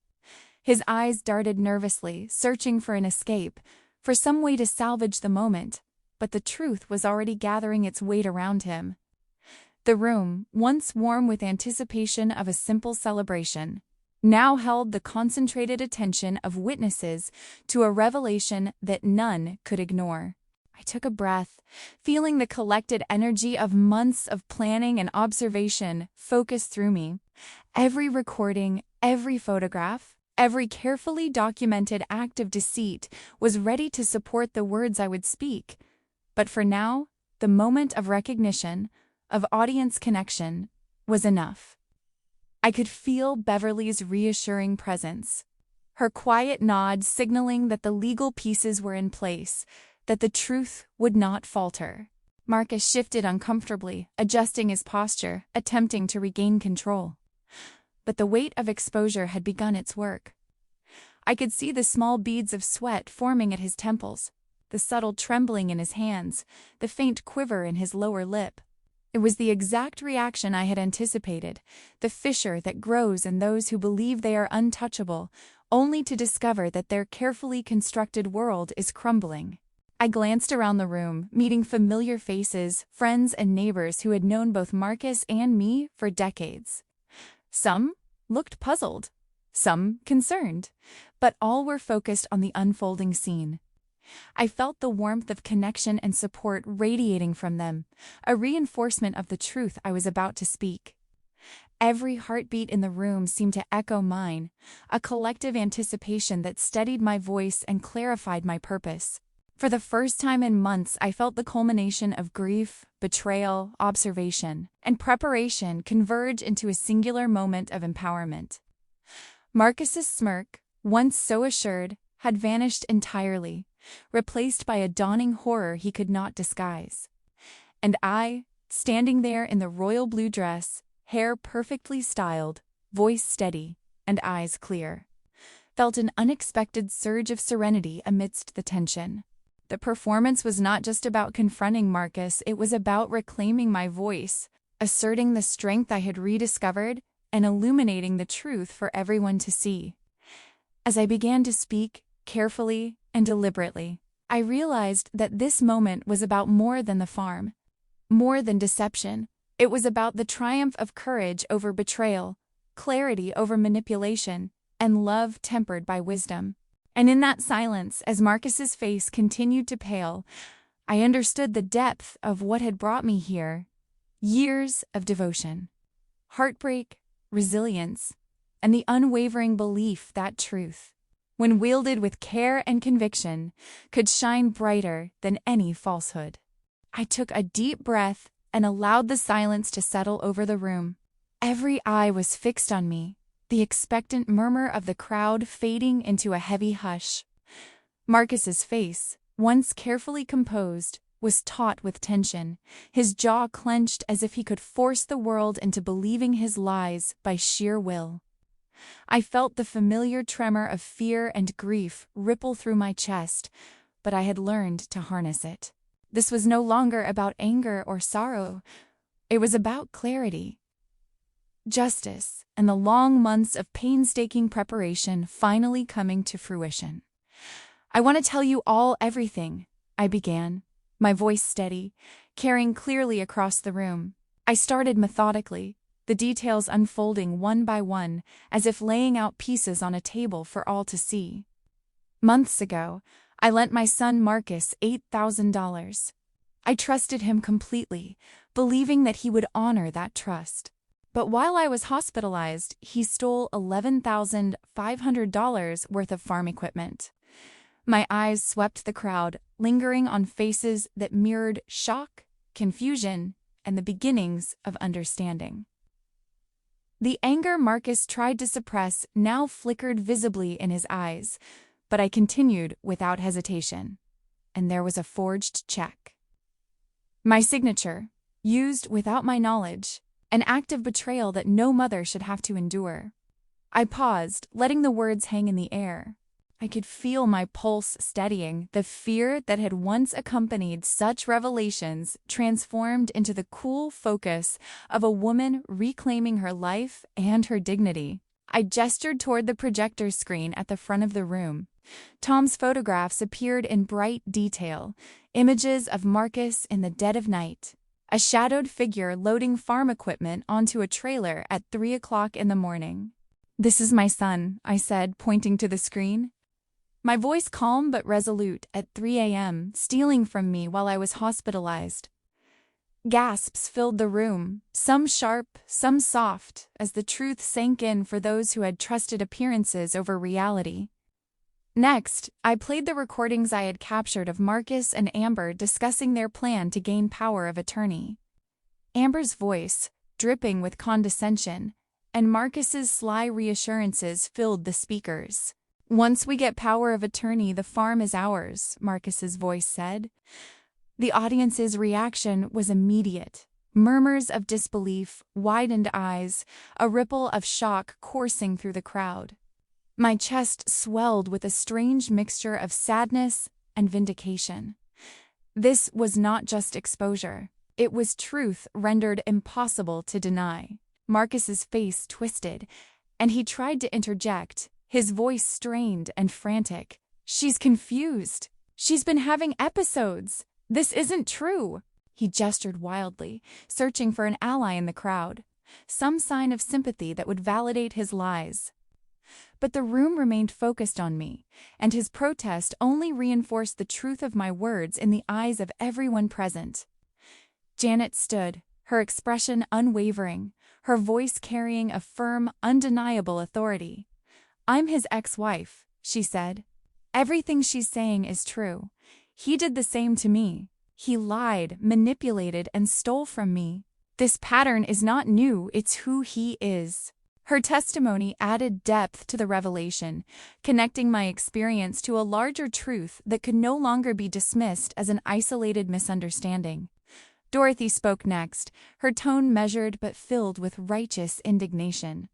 His eyes darted nervously, searching for an escape, for some way to salvage the moment, but the truth was already gathering its weight around him. The room, once warm with anticipation of a simple celebration, now held the concentrated attention of witnesses to a revelation that none could ignore. I took a breath, feeling the collected energy of months of planning and observation focus through me. Every recording, every photograph, every carefully documented act of deceit was ready to support the words I would speak. But for now, the moment of recognition, of audience connection, was enough. I could feel Beverly's reassuring presence, her quiet nod signaling that the legal pieces were in place, that the truth would not falter. Marcus shifted uncomfortably, adjusting his posture, attempting to regain control. But the weight of exposure had begun its work. I could see the small beads of sweat forming at his temples, the subtle trembling in his hands, the faint quiver in his lower lip. It was the exact reaction I had anticipated, the fissure that grows in those who believe they are untouchable, only to discover that their carefully constructed world is crumbling. I glanced around the room, meeting familiar faces, friends and neighbors who had known both Marcus and me for decades. Some looked puzzled, some concerned, but all were focused on the unfolding scene. I felt the warmth of connection and support radiating from them, a reinforcement of the truth I was about to speak. Every heartbeat in the room seemed to echo mine, a collective anticipation that steadied my voice and clarified my purpose. For the first time in months, I felt the culmination of grief, betrayal, observation, and preparation converge into a singular moment of empowerment. Marcus's smirk, once so assured, had vanished entirely, replaced by a dawning horror he could not disguise. And I, standing there in the royal blue dress, hair perfectly styled, voice steady, and eyes clear, felt an unexpected surge of serenity amidst the tension. The performance was not just about confronting Marcus, it was about reclaiming my voice, asserting the strength I had rediscovered, and illuminating the truth for everyone to see. As I began to speak, carefully and deliberately, I realized that this moment was about more than the farm, more than deception. It was about the triumph of courage over betrayal, clarity over manipulation, and love tempered by wisdom. And in that silence, as Marcus's face continued to pale, I understood the depth of what had brought me here. Years of devotion, heartbreak, resilience, and the unwavering belief that truth, when wielded with care and conviction, could shine brighter than any falsehood. I took a deep breath and allowed the silence to settle over the room. Every eye was fixed on me, the expectant murmur of the crowd fading into a heavy hush. Marcus's face, once carefully composed, was taut with tension, his jaw clenched as if he could force the world into believing his lies by sheer will. I felt the familiar tremor of fear and grief ripple through my chest, but I had learned to harness it. This was no longer about anger or sorrow. It was about clarity, justice, and the long months of painstaking preparation finally coming to fruition. "I want to tell you everything," I began, my voice steady, carrying clearly across the room. I started methodically, the details unfolding one by one, as if laying out pieces on a table for all to see. Months ago, I lent my son Marcus $8,000. I trusted him completely, believing that he would honor that trust. But while I was hospitalized, he stole $11,500 worth of farm equipment. My eyes swept the crowd, lingering on faces that mirrored shock, confusion, and the beginnings of understanding. The anger Marcus tried to suppress now flickered visibly in his eyes, but I continued without hesitation. And there was a forged check. My signature, used without my knowledge, an act of betrayal that no mother should have to endure. I paused, letting the words hang in the air. I could feel my pulse steadying, the fear that had once accompanied such revelations transformed into the cool focus of a woman reclaiming her life and her dignity. I gestured toward the projector screen at the front of the room. Tom's photographs appeared in bright detail, images of Marcus in the dead of night, a shadowed figure loading farm equipment onto a trailer at 3 o'clock in the morning. "This is my son," I said, pointing to the screen. My voice calm but resolute at 3 a.m., stealing from me while I was hospitalized. Gasps filled the room, some sharp, some soft, as the truth sank in for those who had trusted appearances over reality. Next, I played the recordings I had captured of Marcus and Amber discussing their plan to gain power of attorney. Amber's voice, dripping with condescension, and Marcus's sly reassurances filled the speakers. "Once we get power of attorney, the farm is ours," Marcus's voice said. The audience's reaction was immediate. Murmurs of disbelief, widened eyes, a ripple of shock coursing through the crowd. My chest swelled with a strange mixture of sadness and vindication. This was not just exposure. It was truth rendered impossible to deny. Marcus's face twisted, and he tried to interject, his voice strained and frantic. "She's confused. She's been having episodes. This isn't true." He gestured wildly, searching for an ally in the crowd, some sign of sympathy that would validate his lies. But the room remained focused on me, and his protest only reinforced the truth of my words in the eyes of everyone present. Janet stood, her expression unwavering, her voice carrying a firm, undeniable authority. "I'm his ex-wife," she said. "Everything she's saying is true. He did the same to me. He lied, manipulated, and stole from me. This pattern is not new, it's who he is." Her testimony added depth to the revelation, connecting my experience to a larger truth that could no longer be dismissed as an isolated misunderstanding. Dorothy spoke next, her tone measured but filled with righteous indignation.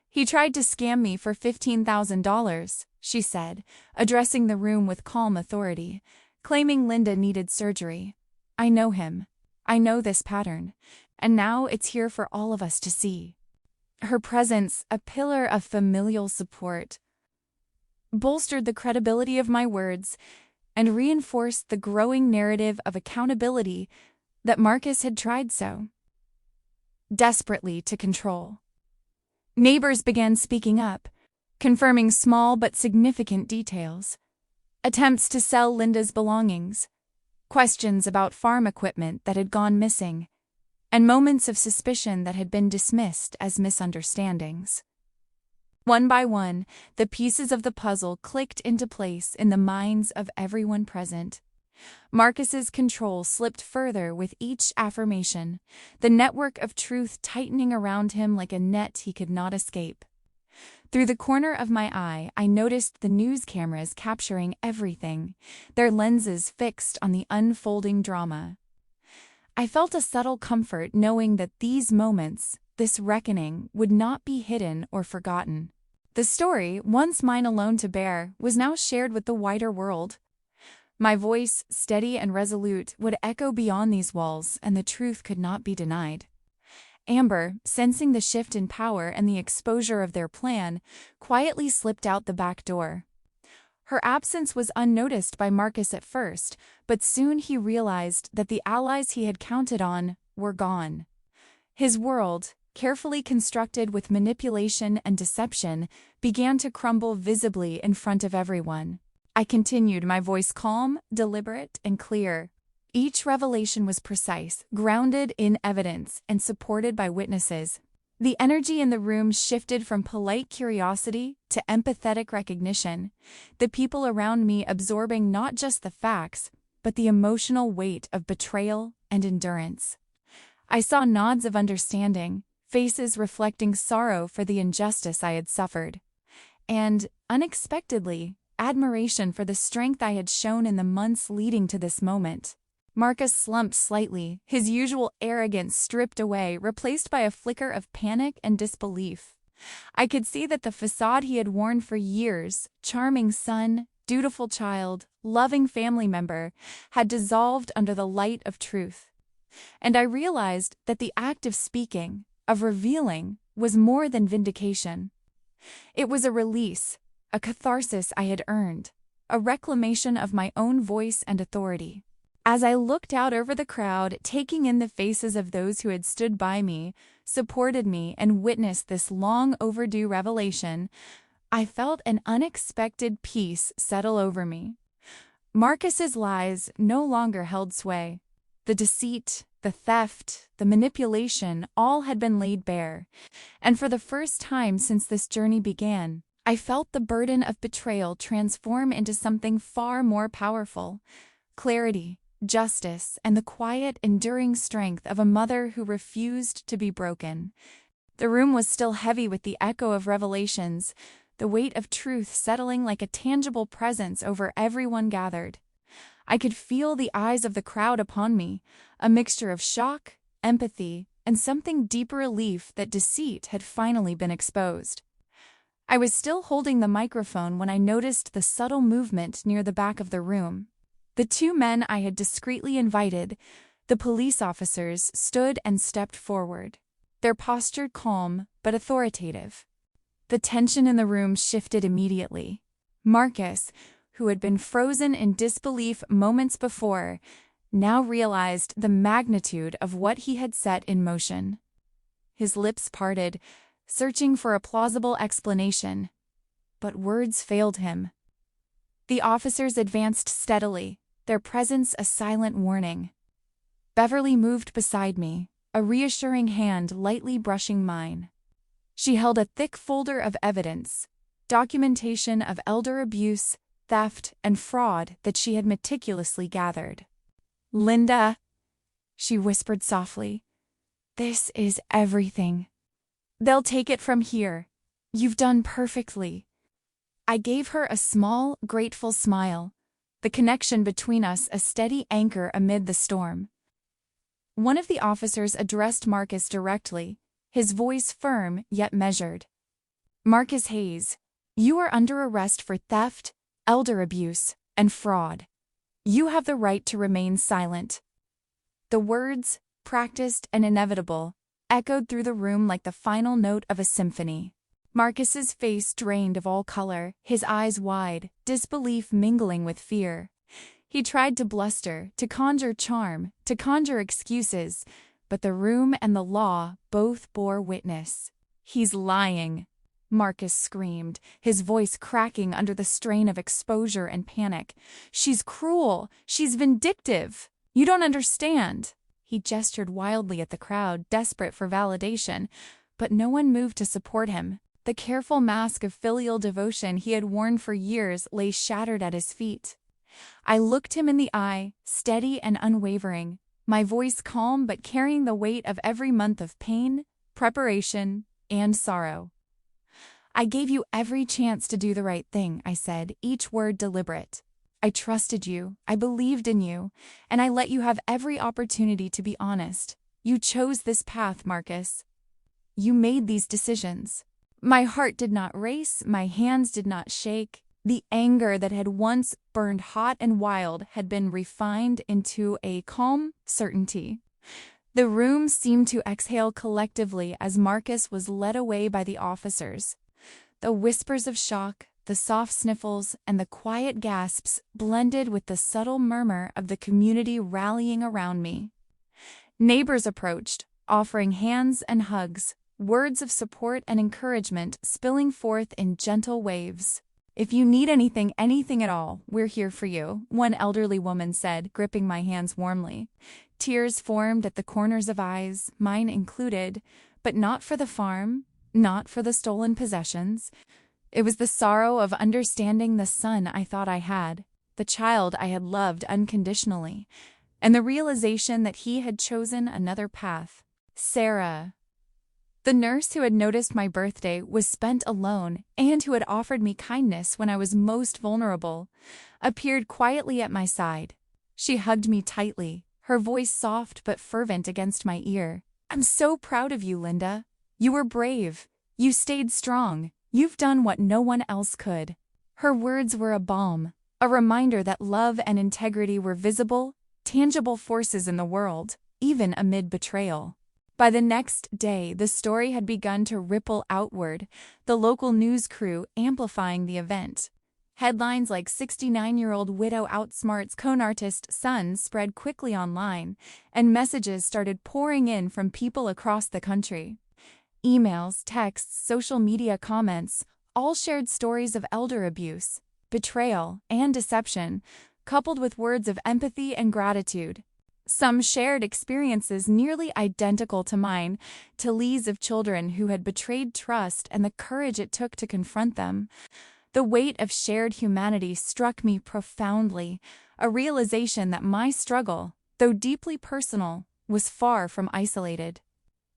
"He tried to scam me for $15,000, she said, addressing the room with calm authority, claiming Linda needed surgery. "I know him. I know this pattern, and now it's here for all of us to see." Her presence, a pillar of familial support, bolstered the credibility of my words and reinforced the growing narrative of accountability that Marcus had tried so desperately to control. Neighbors began speaking up, confirming small but significant details. Attempts to sell Linda's belongings, questions about farm equipment that had gone missing, and moments of suspicion that had been dismissed as misunderstandings. One by one, the pieces of the puzzle clicked into place in the minds of everyone present. Marcus's control slipped further with each affirmation, the network of truth tightening around him like a net he could not escape. Through the corner of my eye, I noticed the news cameras capturing everything, their lenses fixed on the unfolding drama. I felt a subtle comfort knowing that these moments, this reckoning, would not be hidden or forgotten. The story, once mine alone to bear, was now shared with the wider world. My voice, steady and resolute, would echo beyond these walls, and the truth could not be denied. Amber, sensing the shift in power and the exposure of their plan, quietly slipped out the back door. Her absence was unnoticed by Marcus at first, but soon he realized that the allies he had counted on were gone. His world, carefully constructed with manipulation and deception, began to crumble visibly in front of everyone. I continued, my voice calm, deliberate, and clear. Each revelation was precise, grounded in evidence, and supported by witnesses. The energy in the room shifted from polite curiosity to empathetic recognition, the people around me absorbing not just the facts, but the emotional weight of betrayal and endurance. I saw nods of understanding, faces reflecting sorrow for the injustice I had suffered, and, unexpectedly, admiration for the strength I had shown in the months leading to this moment. Marcus slumped slightly, his usual arrogance stripped away, replaced by a flicker of panic and disbelief. I could see that the facade he had worn for years, charming son, dutiful child, loving family member, had dissolved under the light of truth. And I realized that the act of speaking, of revealing, was more than vindication. It was a release, a catharsis I had earned, a reclamation of my own voice and authority. As I looked out over the crowd, taking in the faces of those who had stood by me, supported me, and witnessed this long overdue revelation, I felt an unexpected peace settle over me. Marcus's lies no longer held sway. The deceit, the theft, the manipulation, all had been laid bare, and for the first time since this journey began, I felt the burden of betrayal transform into something far more powerful: clarity, justice, and the quiet, enduring strength of a mother who refused to be broken. The room was still heavy with the echo of revelations, the weight of truth settling like a tangible presence over everyone gathered. I could feel the eyes of the crowd upon me, a mixture of shock, empathy, and something deeper relief that deceit had finally been exposed. I was still holding the microphone when I noticed the subtle movement near the back of the room. The two men I had discreetly invited, the police officers, stood and stepped forward, their posture calm but authoritative. The tension in the room shifted immediately. Marcus, who had been frozen in disbelief moments before, now realized the magnitude of what he had set in motion. His lips parted, searching for a plausible explanation, but words failed him. The officers advanced steadily, their presence a silent warning. Beverly moved beside me, a reassuring hand lightly brushing mine. She held a thick folder of evidence, documentation of elder abuse, theft, and fraud that she had meticulously gathered. "Linda," she whispered softly, "this is everything. They'll take it from here. You've done perfectly." I gave her a small, grateful smile, the connection between us a steady anchor amid the storm. One of the officers addressed Marcus directly, his voice firm yet measured. "Marcus Hayes, you are under arrest for theft, elder abuse, and fraud. You have the right to remain silent." The words, practiced and inevitable, echoed through the room like the final note of a symphony. Marcus's face drained of all color, his eyes wide, disbelief mingling with fear. He tried to bluster, to conjure charm, to conjure excuses, but the room and the law both bore witness. "He's lying," Marcus screamed, his voice cracking under the strain of exposure and panic. "She's cruel. She's vindictive. You don't understand." He gestured wildly at the crowd, desperate for validation, but no one moved to support him. The careful mask of filial devotion he had worn for years lay shattered at his feet. I looked him in the eye, steady and unwavering, my voice calm but carrying the weight of every month of pain, preparation, and sorrow. "I gave you every chance to do the right thing," I said, each word deliberate. "I trusted you, I believed in you, and I let you have every opportunity to be honest. You chose this path, Marcus. You made these decisions." My heart did not race, my hands did not shake. The anger that had once burned hot and wild had been refined into a calm certainty. The room seemed to exhale collectively as Marcus was led away by the officers. The whispers of shock, the soft sniffles, and the quiet gasps blended with the subtle murmur of the community rallying around me. Neighbors approached, offering hands and hugs, words of support and encouragement spilling forth in gentle waves. "If you need anything at all, we're here for you," one elderly woman said, gripping my hands warmly. Tears formed at the corners of eyes, mine included, but not for the farm, not for the stolen possessions. It was the sorrow of understanding the son I thought I had, the child I had loved unconditionally, and the realization that he had chosen another path. Sarah, the nurse who had noticed my birthday, was spent alone and who had offered me kindness when I was most vulnerable, appeared quietly at my side. She hugged me tightly, her voice soft but fervent against my ear. "I'm so proud of you, Linda. You were brave. You stayed strong. You've done what no one else could." Her words were a balm, a reminder that love and integrity were visible, tangible forces in the world, even amid betrayal. By the next day, the story had begun to ripple outward, the local news crew amplifying the event. Headlines like "69-year-old widow outsmarts con artist son" spread quickly online, and messages started pouring in from people across the country. Emails, texts, social media comments all shared stories of elder abuse, betrayal, and deception, coupled with words of empathy and gratitude. Some shared experiences nearly identical to mine, tales of children who had betrayed trust and the courage it took to confront them. The weight of shared humanity struck me profoundly, a realization that my struggle, though deeply personal, was far from isolated.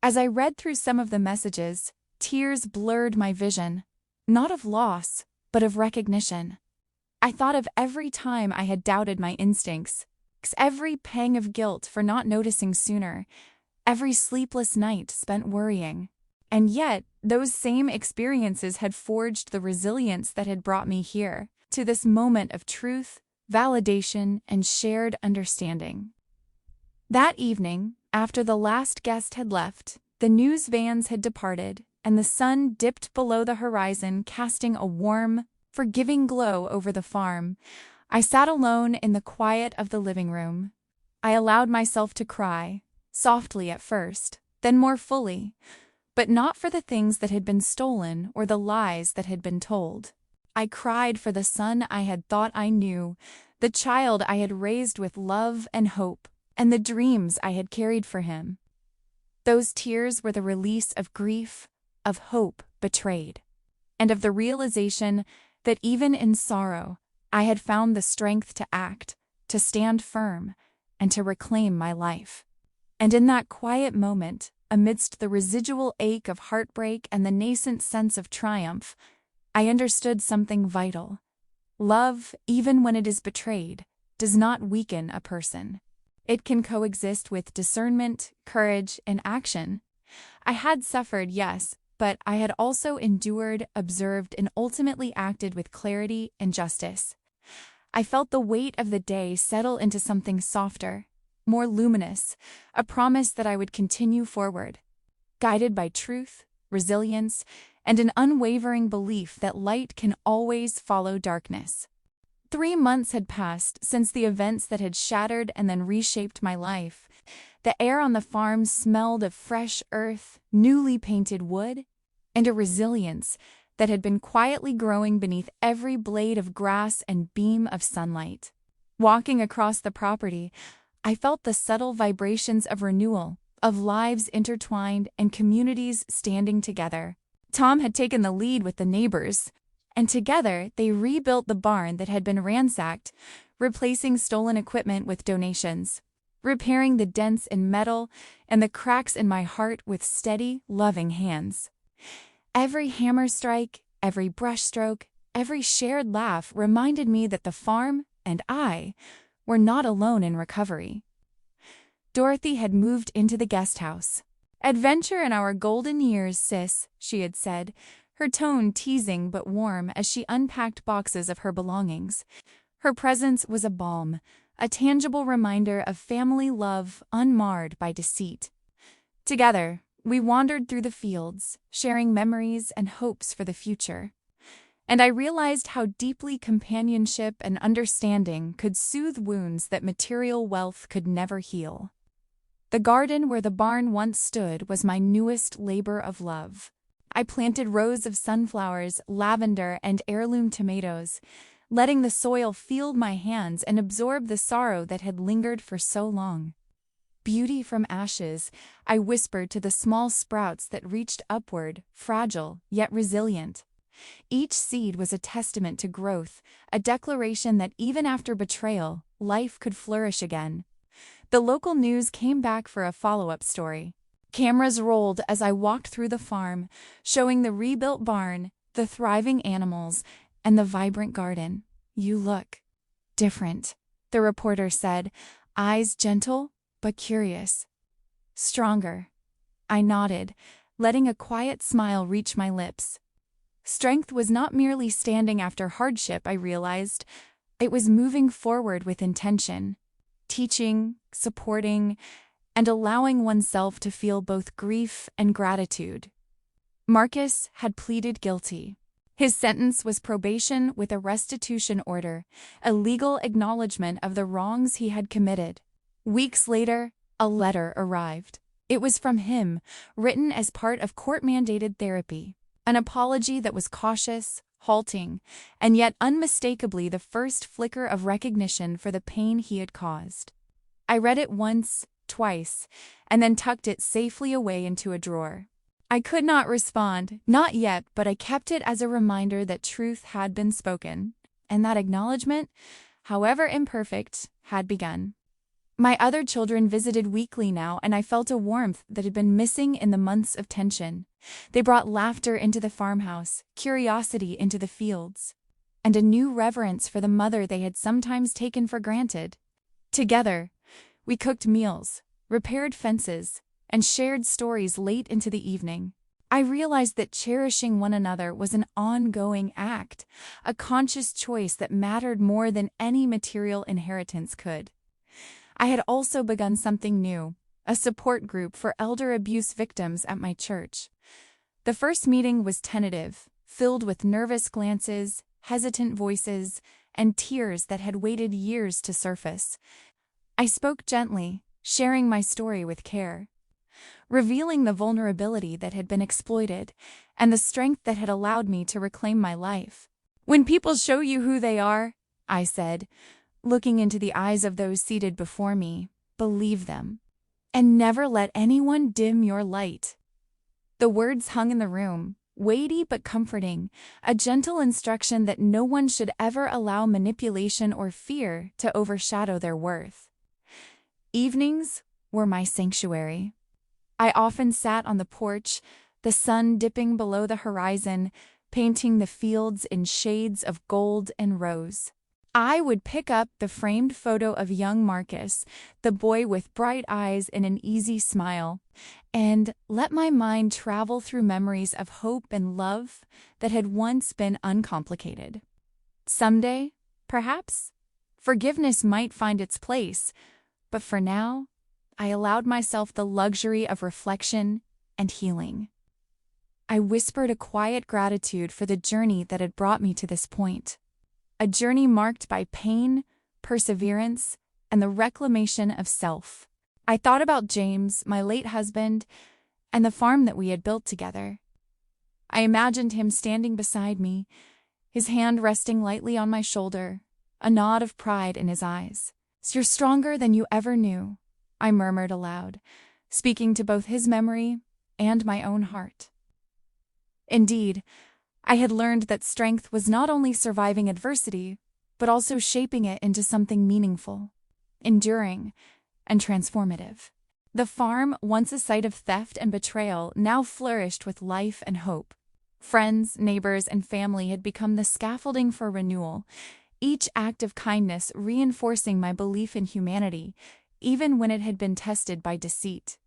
As I read through some of the messages, tears blurred my vision, not of loss, but of recognition. I thought of every time I had doubted my instincts, every pang of guilt for not noticing sooner, every sleepless night spent worrying. And yet, those same experiences had forged the resilience that had brought me here, to this moment of truth, validation, and shared understanding. That evening, after the last guest had left, the news vans had departed, and the sun dipped below the horizon, casting a warm, forgiving glow over the farm, I sat alone in the quiet of the living room. I allowed myself to cry, softly at first, then more fully, but not for the things that had been stolen or the lies that had been told. I cried for the son I had thought I knew, the child I had raised with love and hope, and the dreams I had carried for him. Those tears were the release of grief, of hope betrayed, and of the realization that even in sorrow, I had found the strength to act, to stand firm, and to reclaim my life. And in that quiet moment, amidst the residual ache of heartbreak and the nascent sense of triumph, I understood something vital. Love, even when it is betrayed, does not weaken a person. It can coexist with discernment, courage, and action. I had suffered, yes, but I had also endured, observed, and ultimately acted with clarity and justice. I felt the weight of the day settle into something softer, more luminous, a promise that I would continue forward, guided by truth, resilience, and an unwavering belief that light can always follow darkness. 3 months had passed since the events that had shattered and then reshaped my life. The air on the farm smelled of fresh earth, newly painted wood, and a resilience that had been quietly growing beneath every blade of grass and beam of sunlight. Walking across the property, I felt the subtle vibrations of renewal, of lives intertwined and communities standing together. Tom had taken the lead with the neighbors, and together they rebuilt the barn that had been ransacked, replacing stolen equipment with donations, repairing the dents in metal and the cracks in my heart with steady, loving hands. Every hammer strike, every brushstroke, every shared laugh reminded me that the farm and I were not alone in recovery. Dorothy had moved into the guest house. "Adventure in our golden years, sis," she had said, her tone teasing but warm as she unpacked boxes of her belongings. Her presence was a balm, a tangible reminder of family love unmarred by deceit. Together, we wandered through the fields, sharing memories and hopes for the future. And I realized how deeply companionship and understanding could soothe wounds that material wealth could never heal. The garden where the barn once stood was my newest labor of love. I planted rows of sunflowers, lavender, and heirloom tomatoes, letting the soil feel my hands and absorb the sorrow that had lingered for so long. Beauty from ashes, I whispered to the small sprouts that reached upward, fragile yet resilient. Each seed was a testament to growth, a declaration that even after betrayal, life could flourish again. The local news came back for a follow-up story. Cameras rolled as I walked through the farm, showing the rebuilt barn, the thriving animals, and the vibrant garden. "You look different," the reporter said, eyes gentle but curious. "Stronger." I nodded, letting a quiet smile reach my lips. Strength was not merely standing after hardship, I realized. It was moving forward with intention, teaching, supporting, and allowing oneself to feel both grief and gratitude. Marcus had pleaded guilty. His sentence was probation with a restitution order, a legal acknowledgement of the wrongs he had committed. Weeks later, a letter arrived. It was from him, written as part of court-mandated therapy, an apology that was cautious, halting, and yet unmistakably the first flicker of recognition for the pain he had caused. I read it once, twice, and then tucked it safely away into a drawer. I could not respond, not yet, but I kept it as a reminder that truth had been spoken, and that acknowledgement, however imperfect, had begun. My other children visited weekly now, and I felt a warmth that had been missing in the months of tension. They brought laughter into the farmhouse, curiosity into the fields, and a new reverence for the mother they had sometimes taken for granted. Together, we cooked meals, repaired fences, and shared stories late into the evening. I realized that cherishing one another was an ongoing act, a conscious choice that mattered more than any material inheritance could. I had also begun something new, a support group for elder abuse victims at my church. The first meeting was tentative, filled with nervous glances, hesitant voices, and tears that had waited years to surface. I spoke gently, sharing my story with care, revealing the vulnerability that had been exploited and the strength that had allowed me to reclaim my life. "When people show you who they are," I said, looking into the eyes of those seated before me, "believe them, and never let anyone dim your light." The words hung in the room, weighty but comforting, a gentle instruction that no one should ever allow manipulation or fear to overshadow their worth. Evenings were my sanctuary. I often sat on the porch, the sun dipping below the horizon, painting the fields in shades of gold and rose. I would pick up the framed photo of young Marcus, the boy with bright eyes and an easy smile, and let my mind travel through memories of hope and love that had once been uncomplicated. Someday, perhaps, forgiveness might find its place, but for now, I allowed myself the luxury of reflection and healing. I whispered a quiet gratitude for the journey that had brought me to this point. A journey marked by pain, perseverance, and the reclamation of self. I thought about James, my late husband, and the farm that we had built together. I imagined him standing beside me, his hand resting lightly on my shoulder, a nod of pride in his eyes. "You're stronger than you ever knew," I murmured aloud, speaking to both his memory and my own heart. Indeed, I had learned that strength was not only surviving adversity, but also shaping it into something meaningful, enduring, and transformative. The farm, once a site of theft and betrayal, now flourished with life and hope. Friends, neighbors, and family had become the scaffolding for renewal, each act of kindness reinforcing my belief in humanity, even when it had been tested by deceit.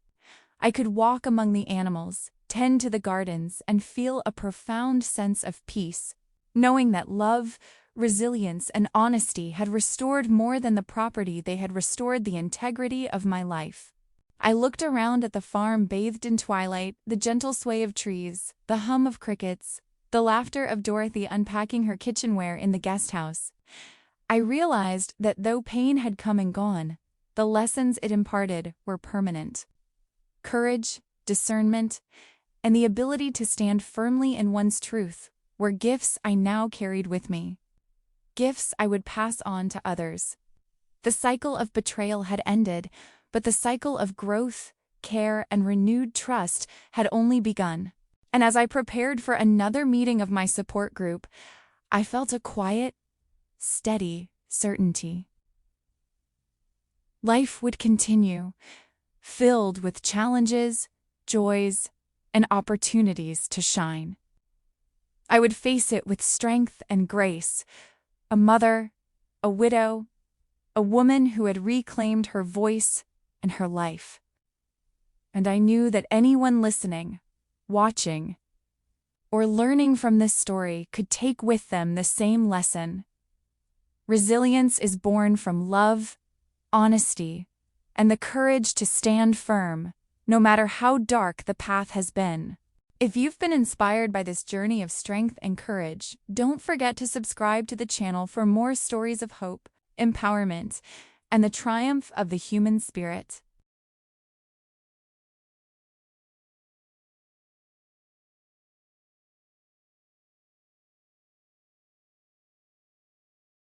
I could walk among the animals, tend to the gardens, and feel a profound sense of peace, knowing that love, resilience, and honesty had restored more than the property, they had restored the integrity of my life. I looked around at the farm bathed in twilight, the gentle sway of trees, the hum of crickets, the laughter of Dorothy unpacking her kitchenware in the guest house. I realized that though pain had come and gone, the lessons it imparted were permanent. Courage, discernment, and the ability to stand firmly in one's truth were gifts I now carried with me. Gifts I would pass on to others. The cycle of betrayal had ended, but the cycle of growth, care, and renewed trust had only begun. And as I prepared for another meeting of my support group, I felt a quiet, steady certainty. Life would continue, filled with challenges, joys, and opportunities to shine. I would face it with strength and grace, a mother, a widow, a woman who had reclaimed her voice and her life. And I knew that anyone listening, watching, or learning from this story could take with them the same lesson. Resilience is born from love, honesty, and the courage to stand firm, no matter how dark the path has been. If you've been inspired by this journey of strength and courage, don't forget to subscribe to the channel for more stories of hope, empowerment, and the triumph of the human spirit.